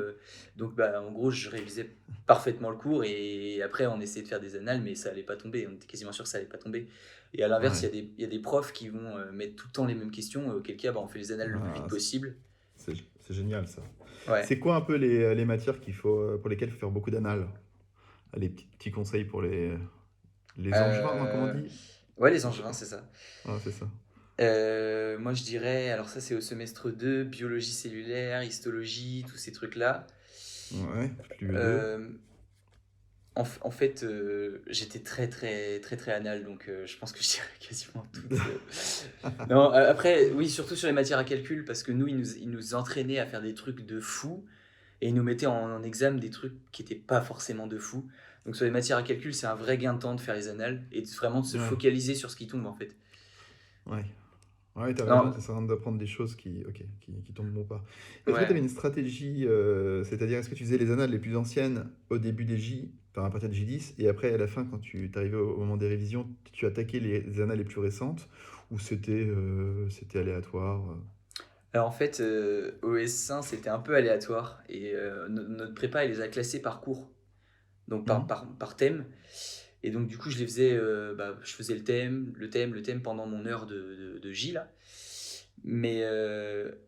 Donc bah, en gros, je révisais parfaitement le cours et après on essayait de faire des annales, mais ça allait pas tomber. On était quasiment sûr que ça allait pas tomber. Et à l'inverse, Ouais. il y a des profs qui vont mettre tout le temps les mêmes questions, auquel cas bah, on fait les annales le plus vite Ah, possible. c'est c'est génial ça. Ouais. C'est quoi un peu les matières pour lesquelles il faut faire beaucoup d'anal? Les petits conseils pour les angevins, non, comment on Euh, dit? Ouais, les Je sais angevins, pas. c'est ça. Ah, c'est ça. Moi je dirais, alors ça c'est au semestre 2 biologie cellulaire, histologie, tous ces trucs-là. Ouais, plus le 2. Euh, en fait, j'étais très très très très anal, donc je pense que je dirais quasiment toutes. Non, après, oui, surtout sur les matières à calcul, parce que nous, ils nous entraînaient à faire des trucs de fou, et ils nous mettaient en examen des trucs qui n'étaient pas forcément de fou. Donc sur les matières à calcul, c'est un vrai gain de temps de faire les annales, et vraiment de se Ouais, focaliser sur ce qui tombe en fait. ouais. Ouais, t'as raison, Non, ça sert à rien d'apprendre des choses qui tombent bon pas. Est-ce que tu avais ouais. une stratégie, c'est-à-dire est-ce que tu faisais les annales les plus anciennes au début des J, enfin à partir de J10, et après à la fin, quand tu arrivais au moment des révisions, tu attaquais les annales les plus récentes, ou c'était aléatoire? Alors en fait, au S1, c'était un peu aléatoire et notre prépa, elle les a classés par cours, donc Mhm. par thème. Et donc du coup, je les faisais, je faisais le thème pendant mon heure de J là. Mais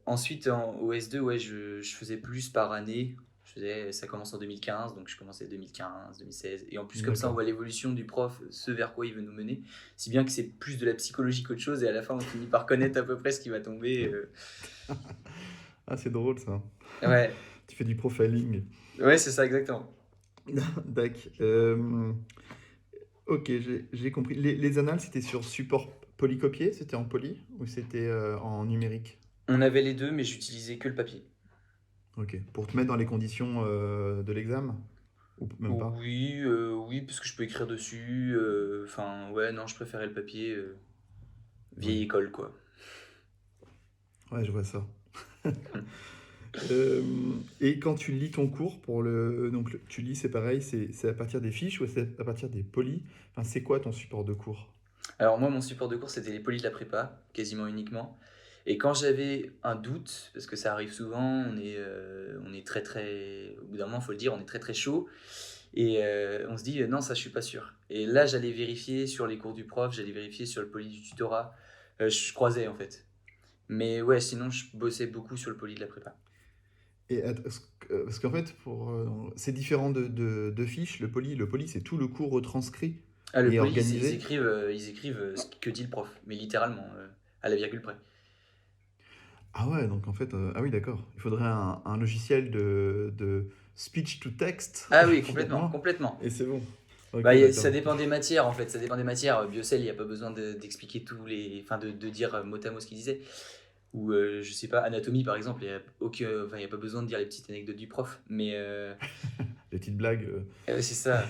ensuite, au S2, ouais, je faisais plus par année. Ça commence en 2015, donc je commençais 2015, 2016. Et en plus, comme ça, on D'accord. voit l'évolution du prof, ce vers quoi il veut nous mener. Si bien que c'est plus de la psychologie qu'autre chose, et à la fin, on finit par connaître à peu près ce qui va tomber. Ah, c'est drôle ça. Ouais, Tu fais du profiling. ouais, c'est ça, exactement. Dac. Ok, j'ai compris. Les annales, c'était sur support polycopié? C'était en poly ou c'était en numérique? On avait les deux, mais j'utilisais que le papier. Ok. Pour te mettre dans les conditions de l'examen? Ou même pas? Oui, oui, parce que je peux écrire dessus. Enfin, ouais, non, je préférais le papier. Ouais. Vieille école, quoi. Ouais, je vois ça. Et quand tu lis ton cours donc tu lis, c'est pareil, c'est à partir des fiches ou c'est à partir des polis? Enfin, c'est quoi ton support de cours? Alors moi, mon support de cours, c'était les polis de la prépa, quasiment uniquement. Et quand j'avais un doute, parce que ça arrive souvent, on est très très, au bout d'un moment, faut le dire, on est très très chaud, et on se dit non, ça, je suis pas sûr. Et là, j'allais vérifier sur les cours du prof, j'allais vérifier sur le poli du tutorat, je croisais en fait. Mais ouais, sinon, je bossais beaucoup sur le poli de la prépa. Parce qu'en fait, c'est différent de fiches. Le poli, c'est tout le cours retranscrit Ah, le et poli, organisé. ils écrivent ce que dit le prof, mais littéralement, à la virgule près. Ah ouais, donc en fait, ah oui, d'accord. Il faudrait un logiciel de speech to text, Ah oui, complètement, finalement, complètement. et c'est bon. Ok, Bah, ça d'accord. dépend des matières en fait, ça dépend des matières. Biocell, il n'y a pas besoin d'expliquer tous les. Enfin, de dire mot à mot ce qu'il disait. Ou je sais pas, anatomie par exemple, il y a pas besoin de dire les petites anecdotes du prof. Mais Les petites blagues. c'est ça.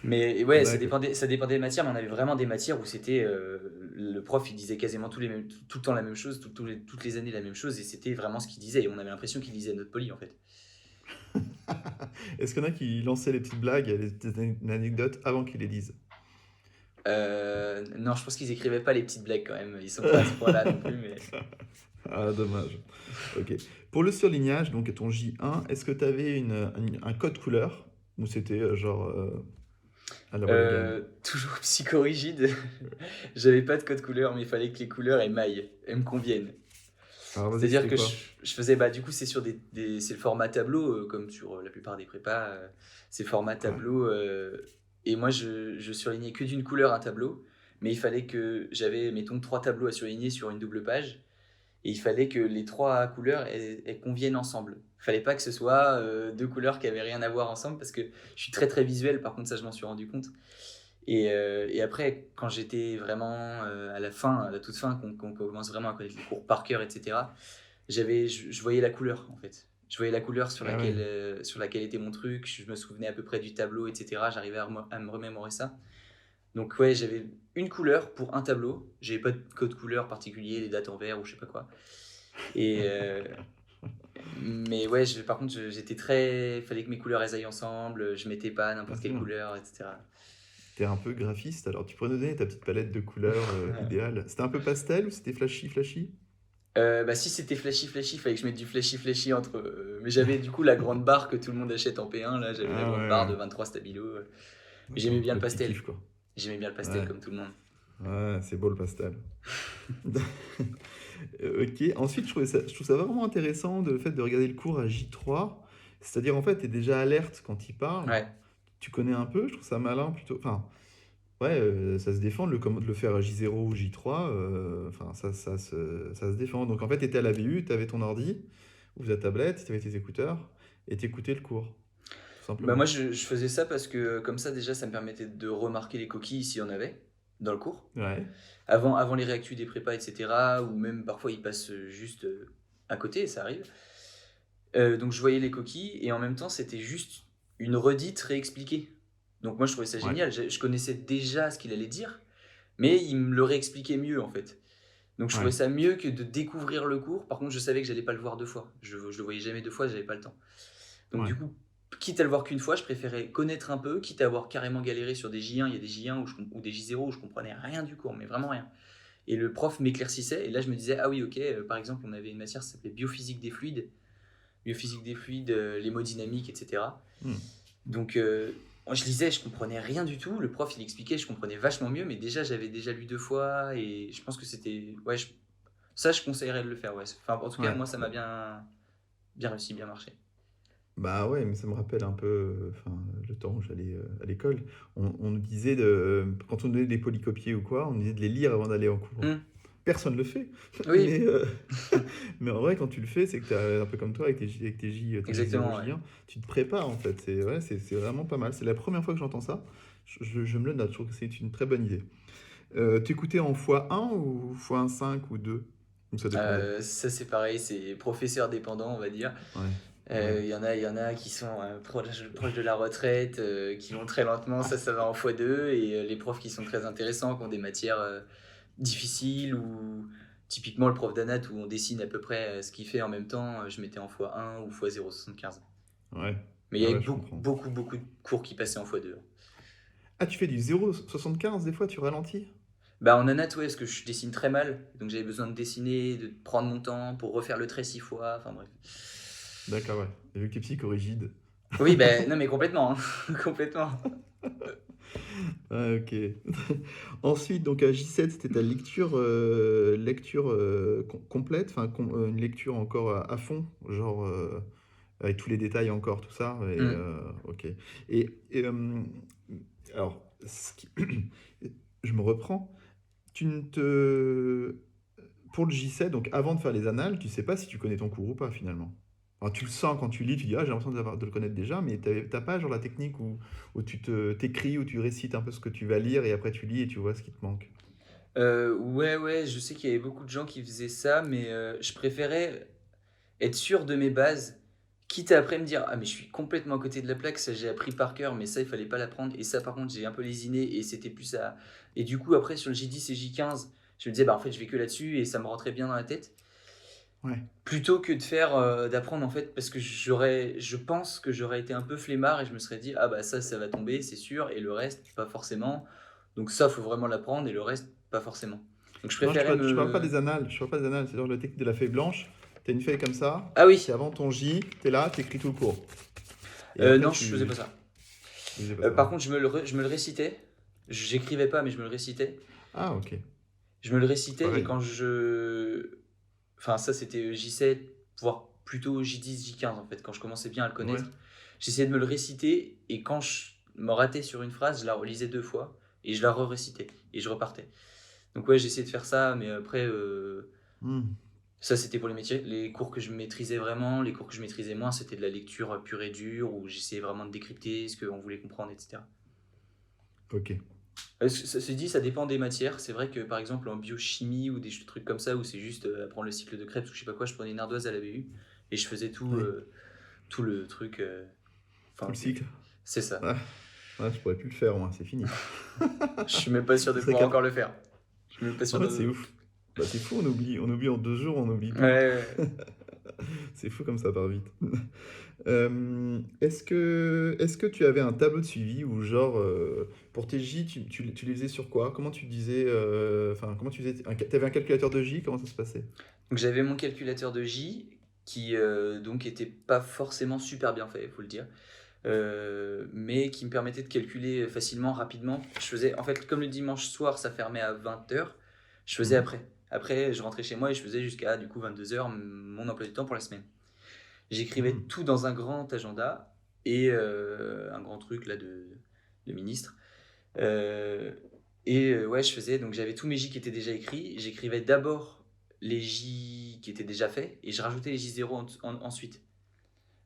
Mais ouais, D'accord. ça dépend des matières, mais on avait vraiment des matières où c'était. Le prof il disait quasiment tout le temps la même chose, toutes les années la même chose, et c'était vraiment ce qu'il disait. Et on avait l'impression qu'il disait notre poli en fait. Est-ce qu'il y en a qui lançaient les petites blagues, les petites anecdotes avant qu'ils les disent? Non, je pense qu'ils écrivaient pas les petites blagues quand même, ils sont pas à ce point-là non plus, mais. Ah, dommage. Ok. Pour le surlignage, donc ton J1, est-ce que tu avais un code couleur? Ou c'était genre. à la Wallogan? Toujours psychorigide. J'avais pas de code couleur, mais il fallait que les couleurs elles me conviennent. Alors vas-y, C'est-à-dire c'était que quoi? je faisais, bah, du coup, c'est sur c'est le format tableau, comme sur la plupart des prépas, c'est format Ouais. tableau. Et moi, je surlignais que d'une couleur un tableau, mais il fallait que j'avais, mettons, 3 tableaux à surligner sur une double page, et il fallait que les 3 couleurs, elles conviennent ensemble. Il fallait pas que ce soit 2 couleurs qui avaient rien à voir ensemble, parce que je suis très très visuel, par contre, ça, je m'en suis rendu compte. Et après, quand j'étais vraiment à la fin, à la toute fin, qu'on commence vraiment à connaître les cours par cœur, etc., je voyais la couleur, en fait. Je voyais la couleur Ah ouais. sur laquelle était mon truc, je me souvenais à peu près du tableau, etc. J'arrivais à me remémorer ça. Donc ouais, j'avais une couleur pour un tableau. J'avais pas de code couleur particulier, les dates en vert ou je sais pas quoi. Et mais ouais, par contre, j'étais très. Il fallait que mes couleurs elles aillent ensemble. Je mettais pas Bien n'importe quelle sûr. couleur, etc. T'es un peu graphiste, alors tu pourrais nous donner ta petite palette de couleurs idéale. C'était un peu pastel ou c'était flashy, flashy? Bah si c'était flashy flashy, il fallait que je mette du flashy flashy entre. Mais j'avais du coup la grande barre que tout le monde achète en P1, là, j'avais la Ah grande ouais, barre de ouais. 23 stabilo. Mais j'aimais D'accord. bien le Le petit pastel. kiff, quoi. J'aimais bien le pastel Ouais. comme tout le monde. Ouais, c'est beau le pastel. Ok. Ensuite, je trouve ça vraiment intéressant le fait de regarder le cours à J3. C'est-à-dire, en fait, tu es déjà alerte quand il parle. Ouais. Tu connais un peu, je trouve ça malin plutôt. Enfin, ouais, ça se défend de le faire à J0 ou J3. Enfin, ça se défend. Donc, en fait, tu étais à la BU, tu avais ton ordi ou ta tablette, tu avais tes écouteurs et tu écoutais le cours, tout Bah moi simplement. je faisais ça parce que comme ça déjà ça me permettait de remarquer les coquilles s'il y en avait dans le cours. Ouais, Avant les réactus des prépas, etc. Ou même parfois ils passent juste à côté, ça arrive. Donc je voyais les coquilles et en même temps c'était juste une redite réexpliquée. Donc moi je trouvais ça ouais, génial, je connaissais déjà ce qu'il allait dire, mais il me le réexpliquait mieux en fait. Donc je trouvais ouais, ça mieux que de découvrir le cours. Par contre je savais que j'allais pas le voir 2 fois. Je le voyais jamais 2 fois, j'avais pas le temps. Donc ouais, du coup, quitte à le voir qu'une fois, je préférais connaître un peu, quitte à avoir carrément galéré sur des J1, il y a des J1 ou des J0 où je comprenais rien du cours, mais vraiment rien. Et le prof m'éclaircissait, et là je me disais, ah oui, ok, par exemple, on avait une matière qui s'appelait biophysique des fluides, l'hémodynamique, etc. hmm, Donc je lisais, je comprenais rien du tout, le prof il expliquait, je comprenais vachement mieux, mais déjà j'avais déjà lu 2 fois, et je pense que c'était... Ouais, ça je conseillerais de le faire, ouais. Enfin, en tout cas, ouais. moi ça m'a bien réussi, bien marché. Bah ouais, mais ça me rappelle un peu enfin, le temps où j'allais à l'école. On nous disait, quand on donnait des polycopiés ou quoi, on nous disait de les lire avant d'aller en cours. Hmm. Personne ne le fait. Mais, Oui, mais en vrai, quand tu le fais, c'est que tu un peu comme toi avec tes J0, exactement, ouais. J1, tu te prépares en fait. C'est ouais, c'est vraiment pas mal. C'est la première fois que j'entends ça. Je me le note, je trouve que c'est une très bonne idée. T'écoutais en x1 ou x1.5 ou 2? Ou ça dépendait? Ça c'est pareil, c'est professeur dépendant, on va dire. Ouais, ouais. Il y en a qui sont proches de la retraite, qui vont très lentement, ça va en x2, et les profs qui sont très intéressants, qui ont des matières difficiles, ou typiquement le prof d'anat où on dessine à peu près ce qu'il fait en même temps, je mettais en x1 ou x0,75. Ouais, Mais il y ouais, avait ouais, je comprends. beaucoup de cours qui passaient en x2. Ah, tu fais du 0,75 des fois, tu ralentis? Bah en anat, ouais, parce que je dessine très mal, donc j'avais besoin de dessiner, de prendre mon temps pour refaire le trait 6 fois, enfin bref. D'accord, ouais. Et vu que t'es psychorigide. Oui, ben non mais complètement, hein. Complètement. Ah, ok. Ensuite, donc à J7, c'était ta lecture complète, enfin une lecture encore à fond, genre avec tous les détails encore, tout ça. Et, Hmm. ok. Et, alors, je me reprends. Tu ne te... Pour le J7, donc avant de faire les annales, tu sais pas si tu connais ton cours ou pas finalement. Alors, tu le sens quand tu lis, tu dis ah j'ai l'impression de le connaître déjà, mais t'as pas genre la technique où t'écris, où tu récites un peu ce que tu vas lire et après tu lis et tu vois ce qui te manque. Ouais, ouais, je sais qu'il y avait beaucoup de gens qui faisaient ça, mais je préférais être sûr de mes bases, quitte à après me dire, ah mais je suis complètement à côté de la plaque, ça j'ai appris par cœur, mais ça il fallait pas l'apprendre, et ça par contre j'ai un peu lésiné, et c'était plus ça. Et du coup après sur le J10 et J15, je me disais, bah en fait je vais que là-dessus, et ça me rentrait bien dans la tête, Ouais, plutôt que d'apprendre en fait, parce que je pense que j'aurais été un peu flemmard, et je me serais dit, ah bah ça va tomber, c'est sûr, et le reste, pas forcément. Donc ça, faut vraiment l'apprendre, et le reste, pas forcément. Donc je non, préférais je parle pas me... des annales, je parle pas des annales, c'est genre la technique de la feuille blanche. T'as une feuille comme ça, Ah c'est oui, avant ton J, t'es là, t'écris tout le cours. Et après non, je faisais pas tu. ça. Je lisais pas ça. Par contre, je me le récitais. J'écrivais pas, mais je me le récitais. Ah, ok. Je me le récitais et Pareil. quand je... Enfin, ça, c'était J7, voire plutôt J10, J15, en fait, quand je commençais bien à le Ouais. connaître. J'essayais de me le réciter et quand je me ratais sur une phrase, je la relisais 2 fois et je la re-récitais et je repartais. Donc ouais, j'essayais de faire ça, mais après, Hmm. ça, c'était pour les métiers. Les cours que je maîtrisais vraiment, les cours que je maîtrisais moins, c'était de la lecture pure et dure, où j'essayais vraiment de décrypter ce qu'on voulait comprendre, etc. Ok. Ça se dit, ça dépend des matières. C'est vrai que par exemple en biochimie ou des trucs comme ça, où c'est juste apprendre le cycle de Krebs ou je sais pas quoi, je prenais une ardoise à la BU et je faisais Oui. tout le truc. Tout Enfin, le cycle. c'est ça. Ah, ah, je pourrais plus le faire, moi, c'est fini. Je suis même pas sûr Ce de serait pouvoir cap... encore le faire. Je suis même pas sûr En fait, c'est de. ouf. Bah, c'est fou, on oublie en 2 jours, on oublie Ouais, tout. ouais. C'est fou comme ça part vite. Est-ce que tu avais un tableau de suivi ou genre, pour tes J, tu les faisais sur quoi? Comment tu disais, enfin, comment tu faisais, t'avais un calculateur de J, comment ça se passait? Donc j'avais mon calculateur de J qui donc était pas forcément super bien fait, il faut le dire. Mais qui me permettait de calculer facilement, rapidement. Je faisais, en fait, comme le dimanche soir, ça fermait à 20h, je faisais Mhm. après. Après, je rentrais chez moi et je faisais jusqu'à du coup 22h mon emploi du temps pour la semaine. J'écrivais Mhm. tout dans un grand agenda et un grand truc là de ministre. Euh, ouais, je faisais, donc j'avais tous mes J qui étaient déjà écrits. J'écrivais d'abord les J qui étaient déjà faits et je rajoutais les J0 ensuite.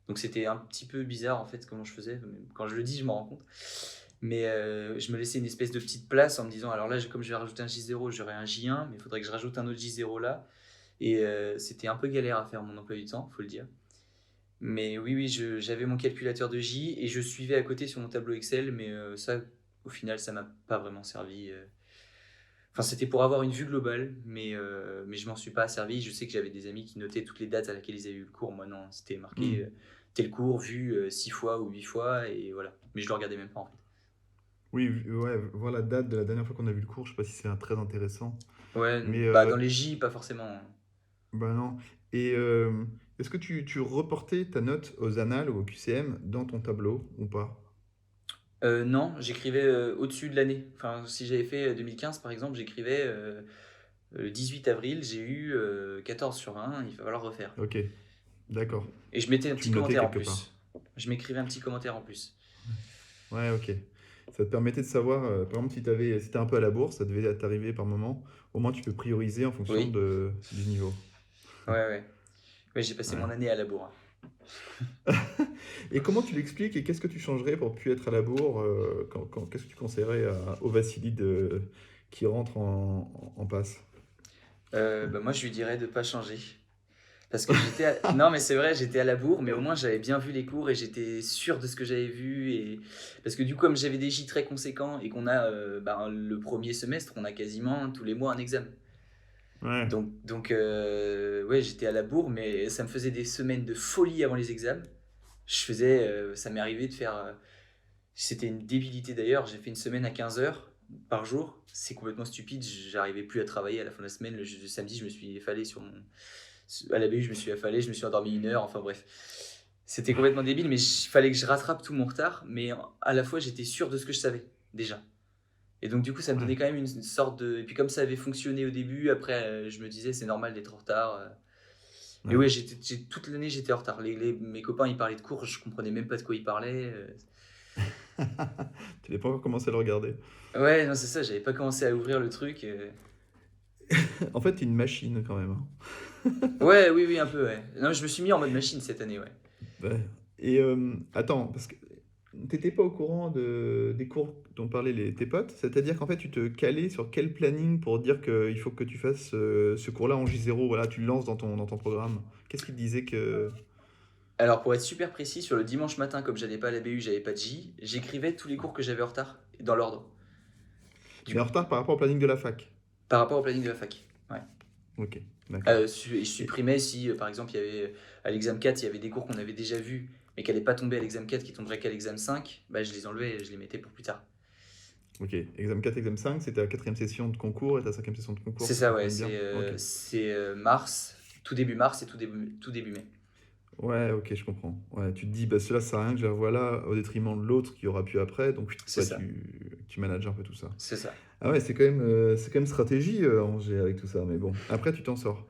Donc c'était un petit peu bizarre en fait comment je faisais. Quand je le dis, je m'en rends compte. Mais je me laissais une espèce de petite place en me disant alors là, comme je vais rajouter un J0, j'aurai un J1, mais il faudrait que je rajoute un autre J0 là. Et c'était un peu galère à faire mon emploi du temps, faut le dire. Mais oui, oui, j'avais mon calculateur de J et je suivais à côté sur mon tableau Excel, mais ça, au final, ça m'a pas vraiment servi. Enfin, c'était pour avoir une vue globale, mais je m'en suis pas servi. Je sais que j'avais des amis qui notaient toutes les dates à laquelle ils avaient eu le cours. Moi, non, c'était marqué Mhm. tel cours vu 6 fois ou 8 fois, et voilà. Mais je le regardais même pas en fait. Oui, ouais, voir la date de la dernière fois qu'on a vu le cours, je sais pas si c'est très intéressant. Ouais, Mais, bah dans les J, pas forcément. bah non. Et est-ce que tu reportais ta note aux annales ou au QCM dans ton tableau ou pas? Non, j'écrivais au-dessus de l'année. Enfin, si j'avais fait 2015 par exemple, j'écrivais le 18 avril, j'ai eu 14 sur 20, il va falloir refaire. Ok, d'accord. Et je mettais un Tu petit le notais commentaire en quelque part. plus. Je m'écrivais un petit commentaire en plus. Ouais, ok. Ça te permettait de savoir, par exemple, si t'es un peu à la bourre, ça devait t'arriver par moment, au moins tu peux prioriser en fonction Oui, du niveau. ouais, ouais. Ouais, j'ai passé mon Ouais. année à la bourre. Et comment tu l'expliques et qu'est-ce que tu changerais pour plus être à la bourre, qu'est-ce que tu conseillerais au Vassilide qui rentre en passe? Bah moi, je lui dirais de pas changer. Parce que Non, mais c'est vrai, j'étais à la bourre, mais au moins j'avais bien vu les cours et j'étais sûr de ce que j'avais vu. Parce que du coup, comme j'avais des J très conséquents et qu'on a bah, le premier semestre, on a quasiment tous les mois un examen. Ouais, Ouais, j'étais à la bourre, mais ça me faisait des semaines de folie avant les examens. Ça m'est arrivé de faire. C'était une débilité d'ailleurs, j'ai fait une semaine à 15 heures par jour. C'est complètement stupide, j'arrivais plus à travailler à la fin de la semaine. Le samedi, je me suis affalé à la BU, je me suis affalé, je me suis endormi 1 heure, enfin bref. C'était complètement débile, mais il fallait que je rattrape tout mon retard, mais à la fois j'étais sûr de ce que je savais, déjà. Et donc du coup, ça me ouais, donnait quand même une sorte de... Et puis comme ça avait fonctionné au début, après, je me disais, c'est normal d'être en retard. Mais ouais. ouais, toute l'année, j'étais en retard. Mes copains, ils parlaient de cours, je comprenais même pas de quoi ils parlaient. Tu n'avais pas encore commencé à le regarder. Ouais, non, c'est ça, j'avais pas commencé à ouvrir le truc. En fait, t'es une machine quand même, hein. Ouais, oui, oui, un peu, ouais. Non, je me suis mis en mode machine cette année, ouais. Ouais. Et attends, parce que t'étais pas au courant des cours dont parlaient tes potes, c'est-à-dire qu'en fait, tu te calais sur quel planning pour dire qu'il faut que tu fasses ce cours-là en J0, voilà, tu le lances dans ton programme. Qu'est-ce qui te disait que... Alors, pour être super précis, sur le dimanche matin, comme j'allais pas à la BU, j'avais pas de J, j'écrivais tous les cours que j'avais en retard, dans l'ordre. Mais Du en coup, retard par rapport au planning de la fac. par rapport au planning de la fac. Ouais. Ok, d'accord. Je Et- supprimais si, par exemple, à l'examen 4, il y avait des cours qu'on avait déjà vus, mais qui n'allaient pas tomber à l'examen 4, qui tomberaient qu'à l'examen 5, bah, je les enlevais et je les mettais pour plus tard. Ok, examen 4, examen 5, c'était la quatrième session de concours et ta cinquième session de concours, C'est si je me ça, ouais, rappelle bien. Ok, c'est mars, tout début mars et tout début mai. Ouais, ok, je comprends. Ouais, tu te dis, bah, cela, ça sert à rien que je la revoie là au détriment de l'autre qui aura pu après. Donc, C'est ouais, ça, tu manages un peu tout ça. c'est ça. Ah ouais, c'est quand même stratégie, Angers, avec tout ça. Mais bon, après, tu t'en sors.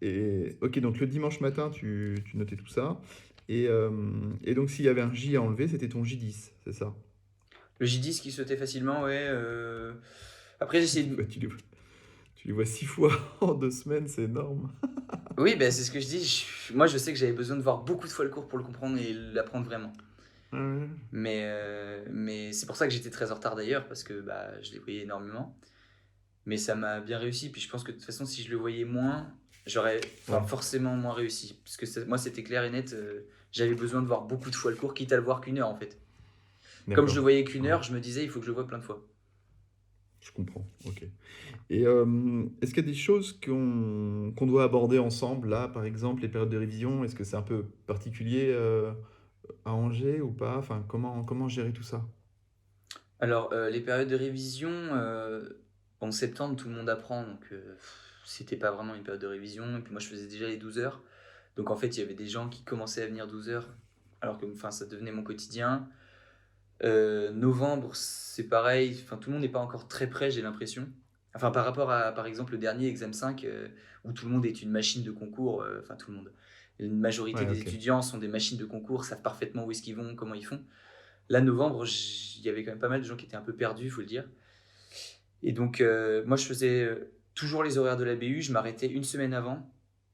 Et ok, donc le dimanche matin, tu notais tout ça. Et donc, s'il y avait un J à enlever, c'était ton J10, c'est ça? Le J10 qui sautait facilement, ouais. Après, j'ai essayé de... Ouais, tu les vois 6 fois en 2 semaines, c'est énorme. Oui, bah, c'est ce que je dis. Moi, je sais que j'avais besoin de voir beaucoup de fois le cours pour le comprendre et l'apprendre vraiment. Ouais, Mais c'est pour ça que j'étais très en retard d'ailleurs, parce que bah, je les voyais énormément. Mais ça m'a bien réussi. Puis je pense que de toute façon, si je le voyais moins, j'aurais enfin, ouais, forcément moins réussi. Parce que moi, c'était clair et net. J'avais besoin de voir beaucoup de fois le cours, quitte à le voir qu'une heure en fait. Comme je le d'accord. voyais qu'une Ouais, heure, je me disais, il faut que je le voie plein de fois. je comprends. Ok. Et est-ce qu'il y a des choses qu'on doit aborder ensemble, là, par exemple, les périodes de révision? Est-ce que c'est un peu particulier à Angers ou pas? Enfin, comment gérer tout ça? Alors, les périodes de révision, en septembre, tout le monde apprend, donc c'était pas vraiment une période de révision. Et puis moi, je faisais déjà les 12 heures. Donc en fait, il y avait des gens qui commençaient à venir 12 heures, alors que enfin, ça devenait mon quotidien. Novembre, c'est pareil, enfin, tout le monde n'est pas encore très prêt, j'ai l'impression. Enfin, par rapport à, par exemple, le dernier examen 5, où tout le monde est une machine de concours, enfin tout le monde. Une majorité Ouais, des ok. étudiants sont des machines de concours, savent parfaitement où est-ce qu'ils vont, comment ils font. Là, novembre, il y avait quand même pas mal de gens qui étaient un peu perdus, il faut le dire. Et donc, moi, je faisais toujours les horaires de la BU, je m'arrêtais une semaine avant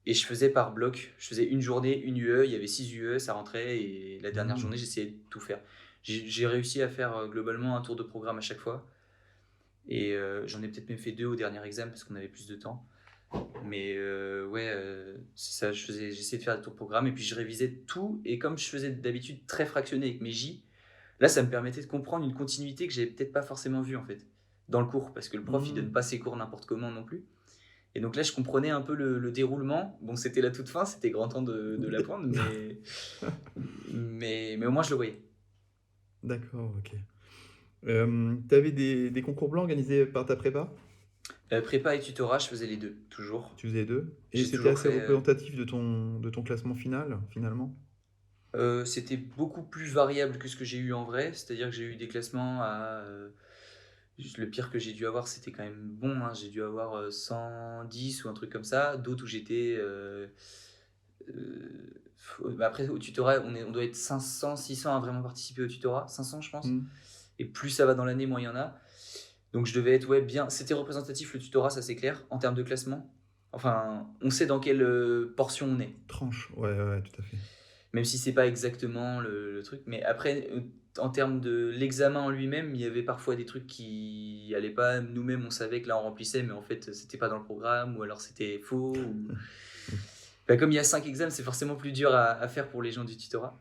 et je faisais par bloc. Je faisais une journée, une UE, il y avait 6 UE, ça rentrait et la dernière Hmm. journée, j'essayais de tout faire. J'ai réussi à faire globalement un tour de programme à chaque fois et j'en ai peut-être même fait deux au dernier examen parce qu'on avait plus de temps. Mais ouais, c'est ça, j'essayais de faire des tours de programme et puis je révisais tout et comme je faisais d'habitude très fractionné avec mes J, là, ça me permettait de comprendre une continuité que j'avais peut-être pas forcément vue en fait dans le cours, parce que le prof il Hmm. donne pas ses cours n'importe comment non plus. Et donc là, je comprenais un peu le déroulement. Bon, c'était la toute fin, c'était grand temps de l'apprendre, mais au moins je le voyais. D'accord, ok. T'avais des concours blancs organisés par ta prépa? Prépa et tutorat, je faisais les deux, toujours. Tu faisais les deux? Et J'ai c'était toujours assez fait. représentatif de ton classement final, finalement? C'était beaucoup plus variable que ce que j'ai eu en vrai, c'est-à-dire que j'ai eu des classements à. Le pire que j'ai dû avoir, c'était quand même bon, hein. J'ai dû avoir 110 ou un truc comme ça. D'autres où j'étais. Bah après, au tutorat, on doit être 500, 600 à vraiment participer au tutorat. 500, je pense. Hmm. Et plus ça va dans l'année, moins il y en a. Donc je devais être ouais, bien. C'était représentatif le tutorat, ça c'est clair, en termes de classement. Enfin, on sait dans quelle portion on est. Tranche, ouais, ouais, ouais, tout à fait. Même si c'est pas exactement le truc. Mais après, en termes de l'examen en lui-même, il y avait parfois des trucs qui allaient pas. Nous-mêmes, on savait que là on remplissait, mais en fait, c'était pas dans le programme, ou alors c'était faux. Enfin, comme il y a 5 examens, c'est forcément plus dur à faire pour les gens du tutorat.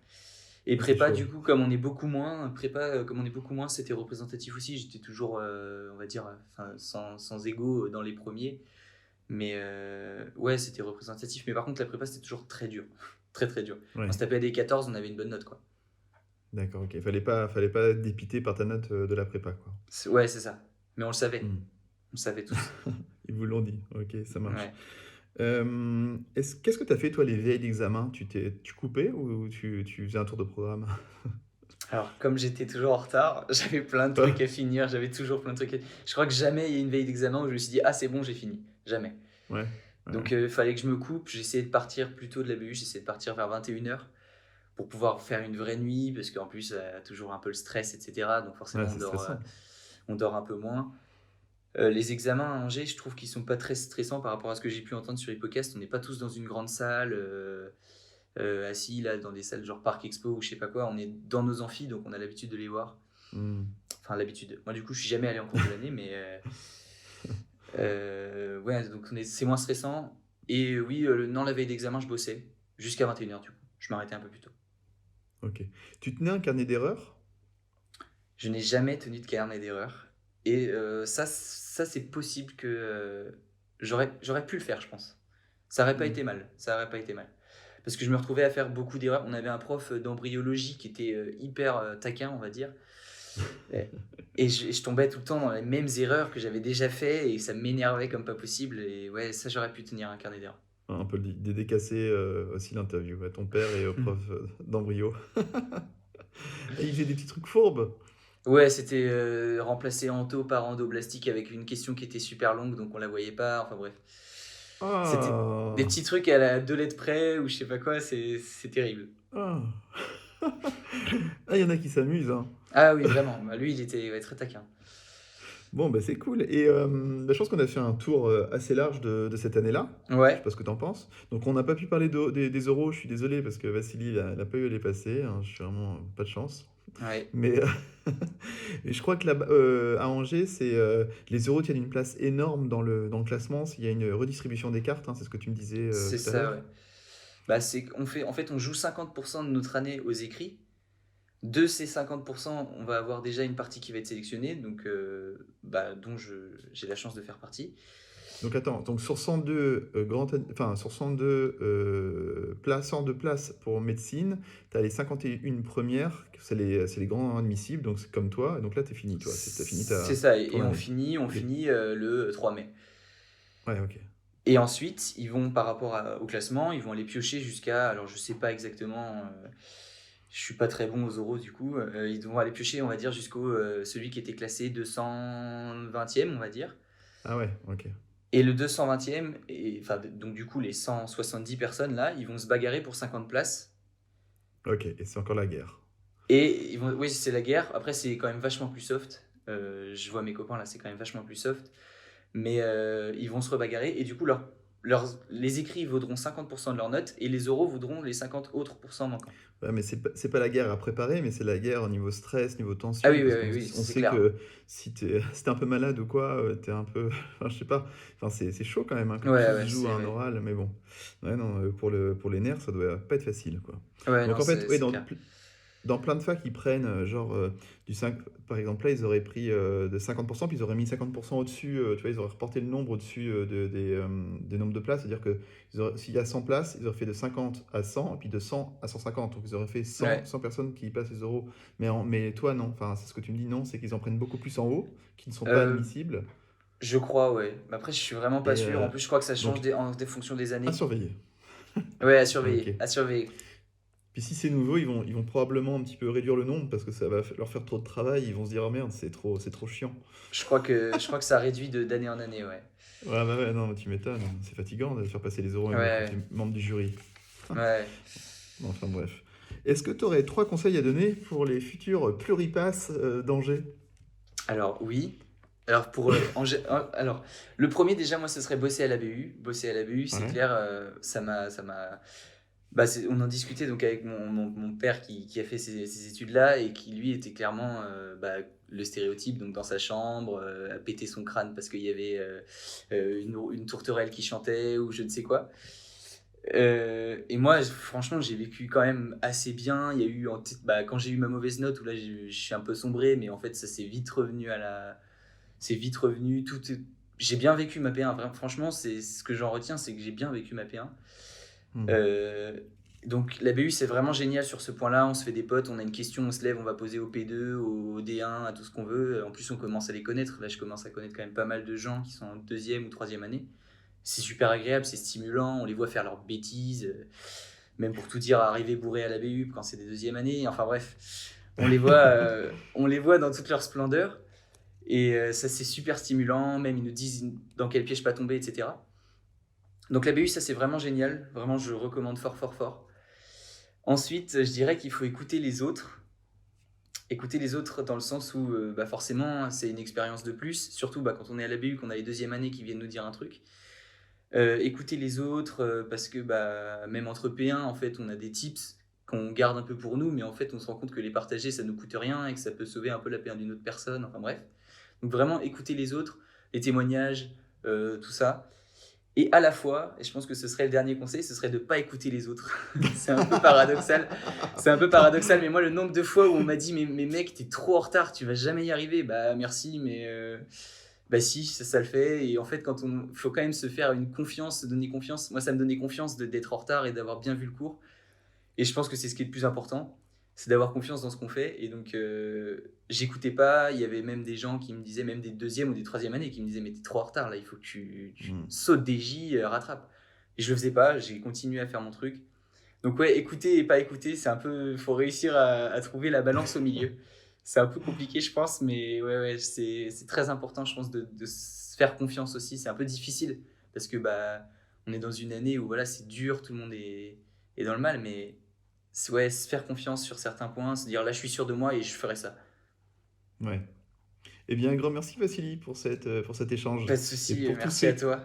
Et Ah, c'est prépa, chaud. du coup, comme on est beaucoup moins, c'était représentatif aussi. J'étais toujours, on va dire, enfin, sans ego dans les premiers. Mais ouais, c'était représentatif. Mais par contre, la prépa, c'était toujours très dur. Très, très dur. On Ouais, se tapait à des 14, on avait une bonne note, quoi. d'accord, ok. Fallait pas être dépité par ta note de la prépa, quoi. Ouais, c'est ça. Mais on le savait. Hmm. On le savait tous. Ils vous l'ont dit. Ok, ça marche. Ouais. Qu'est-ce que tu as fait, toi, les veilles d'examen? Tu coupais ou tu faisais un tour de programme? Alors, comme j'étais toujours en retard, j'avais plein de trucs à finir. J'avais toujours plein de trucs à... Je crois que jamais il y a une veille d'examen où je me suis dit, ah, c'est bon, j'ai fini. Jamais. Ouais, ouais. Donc, il fallait que je me coupe. J'essayais de partir plus tôt de la BU. J'essayais de partir vers 21h pour pouvoir faire une vraie nuit, parce qu'en plus, toujours un peu le stress, etc. Donc, Ouais, forcément, c'est stressant. on dort un peu moins. Les examens à Angers, je trouve qu'ils sont pas très stressants par rapport à ce que j'ai pu entendre sur Hippocast. On n'est pas tous dans une grande salle, assis là dans des salles genre Parc Expo ou je sais pas quoi. On est dans nos amphis, donc on a l'habitude de les voir. Hmm. Enfin, l'habitude. Moi, du coup, je suis jamais allé en cours de l'année, mais ouais, donc c'est moins stressant. Et oui, non, la veille d'examen, je bossais jusqu'à 21h du coup. Je m'arrêtais un peu plus tôt. Ok. Tu tenais un carnet d'erreurs? Je n'ai jamais tenu de carnet d'erreur. Et ça c'est possible que j'aurais pu le faire, je pense. Ça aurait pas Hmm. été mal. Ça aurait pas été mal. Parce que je me retrouvais à faire beaucoup d'erreurs. On avait un prof d'embryologie qui était hyper taquin, on va dire. Et, je tombais tout le temps dans les mêmes erreurs que j'avais déjà fait et ça m'énervait comme pas possible. Et ouais, ça j'aurais pu tenir un carnet d'erreurs. Un peu dédicacé aussi l'interview à ton père et au prof d'embryo. Et il faisait des petits trucs fourbes. Ouais, c'était remplacer endo par endoblastique avec une question qui était super longue, donc on la voyait pas. Enfin bref. C'était des Ah, petits trucs à la 2 lettres près ou je sais pas quoi, c'est terrible. ah. Ah, il y en a qui s'amusent, hein. Ah oui, vraiment. Bah, lui, il était ouais, très taquin. Bon, bah, c'est cool. Et bah, je pense qu'on a fait un tour assez large de cette année-là. Je sais Ouais, pas ce que tu en penses. Donc, on n'a pas pu parler des euros. Je suis désolé parce que Vassili, il a pas eu à les passer, hein. Je suis vraiment pas de chance. ouais. Mais mais je crois que là, à Angers, les euros tiennent une place énorme dans le classement. Il y a une redistribution des cartes, hein, c'est ce que tu me disais C'est tout à ça, ouais. l'heure. Bah, en fait, on joue 50% de notre année aux écrits. De ces 50%, on va avoir déjà une partie qui va être sélectionnée, donc bah, dont j'ai la chance de faire partie. Donc attends, donc sur 102, enfin, sur 102 places, 102 places pour médecine, tu as les 51 premières, c'est les grands admissibles, donc c'est comme toi, et donc là, tu es fini, toi. Tu as fini C'est ça, ton et année. on Les- finit le 3 mai. Ouais, ok. Et ensuite, ils vont, par rapport au classement, ils vont aller piocher jusqu'à, alors je sais pas exactement, je suis pas très bon aux euros du coup, ils vont aller piocher, on va dire, jusqu'au celui qui était classé 220e, on va dire. Ah ouais, ok. Et le 220e, et, enfin, donc du coup, les 170 personnes là, ils vont se bagarrer pour 50 places. Ok, et c'est encore la guerre. Et ils vont, oui, c'est la guerre. Après, c'est quand même vachement plus soft. Je vois mes copains là, c'est quand même vachement plus soft. Mais ils vont se rebagarrer. Et du coup, les écrits vaudront 50% de leurs notes et les euros vaudront les 50 autres pourcents manquants. Ouais, mais c'est pas la guerre à préparer, mais c'est la guerre au niveau stress, niveau Ah tension, oui, oui, parce oui, qu'on oui, on c'est sait clair. que si si t'es un peu malade ou quoi, t'es un peu, enfin, je sais pas, enfin, c'est chaud quand même, hein, que Ouais, tout se ouais, joue à un ouais. oral, mais bon. Ouais, non, pour les nerfs, ça doit pas être facile, quoi. Ouais, Donc non, en fait, ouais, c'est clair. dans plein de facs, ils prennent genre du 5, par exemple, là, ils auraient pris de 50%, puis ils auraient mis 50% au-dessus, tu vois, ils auraient reporté le nombre au-dessus des nombres de places, c'est-à-dire que s'il y a 100 places, ils auraient fait de 50 à 100, et puis de 100 à 150, donc ils auraient fait Ouais, 100 personnes qui passent les euros. Mais toi, non, enfin, c'est ce que tu me dis, non, c'est qu'ils en prennent beaucoup plus en haut, qui ne sont pas Euh, admissibles, je crois, ouais. Mais après, je suis vraiment pas et sûr. En plus, je crois que ça change donc en des fonctions des à années. surveiller. Ouais, à Ok. surveiller, à surveiller. Puis si c'est nouveau, ils vont probablement un petit peu réduire le nombre parce que ça va leur faire trop de travail. Ils vont se dire, oh merde, c'est trop chiant. Je crois que ça réduit d'année en année, ouais. Ouais, bah ouais, non, tu m'étonnes. C'est fatigant de faire passer les euros même quand tu Ouais, es membre du jury. ouais. Bon, enfin bref. Est-ce que tu aurais trois conseils à donner pour les futurs pluripasses d'Angers? Alors, oui. Alors, alors, le premier, déjà, moi, ce serait bosser à la BU. Bosser à la BU, c'est Ouais. clair, ça m'a. Bah, on en discutait donc avec mon père qui a fait ces études-là et qui, lui, était clairement bah, le stéréotype, donc dans sa chambre, à péter son crâne parce qu'il y avait une tourterelle qui chantait ou je ne sais quoi. Et moi, franchement, j'ai vécu quand même assez bien. Il y a eu, bah, quand j'ai eu ma mauvaise note, où là, je suis un peu sombré, mais en fait, ça s'est vite revenu c'est vite revenu. J'ai bien vécu ma P1. Franchement, c'est ce que j'en retiens, c'est que j'ai bien vécu ma P1. Hmm. Euh, donc, la BU, c'est vraiment génial sur ce point-là. On se fait des potes, on a une question, on se lève, on va poser au P2, au D1, à tout ce qu'on veut. En plus, on commence à les connaître. Là, je commence à connaître quand même pas mal de gens qui sont en deuxième ou troisième année. C'est super agréable, c'est stimulant, on les voit faire leurs bêtises, même pour tout dire, arriver bourré à la BU quand c'est des deuxième années, enfin bref, on les voit dans toute leur splendeur, et ça c'est super stimulant, même ils nous disent dans quel piège pas tomber, etc. Donc la BU, ça c'est vraiment génial, vraiment je recommande fort fort fort. Ensuite, je dirais qu'il faut écouter les autres dans le sens où bah forcément c'est une expérience de plus, surtout bah, quand on est à la BU, qu'on a les deuxième années qui viennent nous dire un truc. Écouter les autres, parce que bah, même entre P1, en fait, on a des tips qu'on garde un peu pour nous, mais en fait, on se rend compte que les partager, ça nous coûte rien et que ça peut sauver un peu la P1 d'une autre personne. Enfin bref. Donc vraiment, écouter les autres, les témoignages, tout ça. Et à la fois, et je pense que ce serait le dernier conseil, ce serait de ne pas écouter les autres. C'est un peu paradoxal. C'est un peu paradoxal, mais moi, le nombre de fois où on m'a dit, mais mec, t'es trop en retard, tu vas jamais y arriver. Bah merci, mais bah si, ça le fait. Et en fait, quand on faut quand même se faire une confiance, se donner confiance. Moi, ça me donnait confiance d'être en retard et d'avoir bien vu le cours. Et je pense que c'est ce qui est le plus important, c'est d'avoir confiance dans ce qu'on fait. Et donc, j'écoutais pas. Il y avait même des gens qui me disaient, même des deuxième ou des troisième années, qui me disaient, mais t'es trop en retard là, il faut que tu Hmm. sautes des J, rattrape. Et je le faisais pas, j'ai continué à faire mon truc. Donc ouais, écouter et pas écouter, c'est un peu, faut réussir à trouver la balance au milieu. C'est un peu compliqué, je pense, mais ouais, c'est très important, je pense, de se faire confiance aussi. C'est un peu difficile parce que bah, on est dans une année où voilà, c'est dur, tout le monde est dans le mal, mais ouais, se faire confiance sur certains points, se dire là, je suis sûr de moi et je ferai ça. Ouais. Eh bien, un grand merci Vassili pour cet échange Pas de et souci, merci à toi.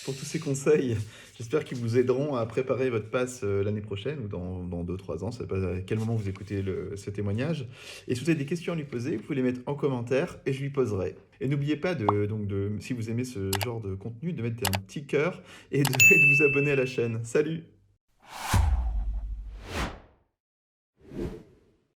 pour tous ces conseils. J'espère qu'ils vous aideront à préparer votre passe l'année prochaine ou dans 2, 3 ans. Ça pas à quel moment vous écoutez ce témoignage. Et si vous avez des questions à lui poser, vous pouvez les mettre en commentaire et je lui poserai. Et n'oubliez pas si vous aimez ce genre de contenu, de mettre un petit cœur et de vous abonner à la chaîne. Salut!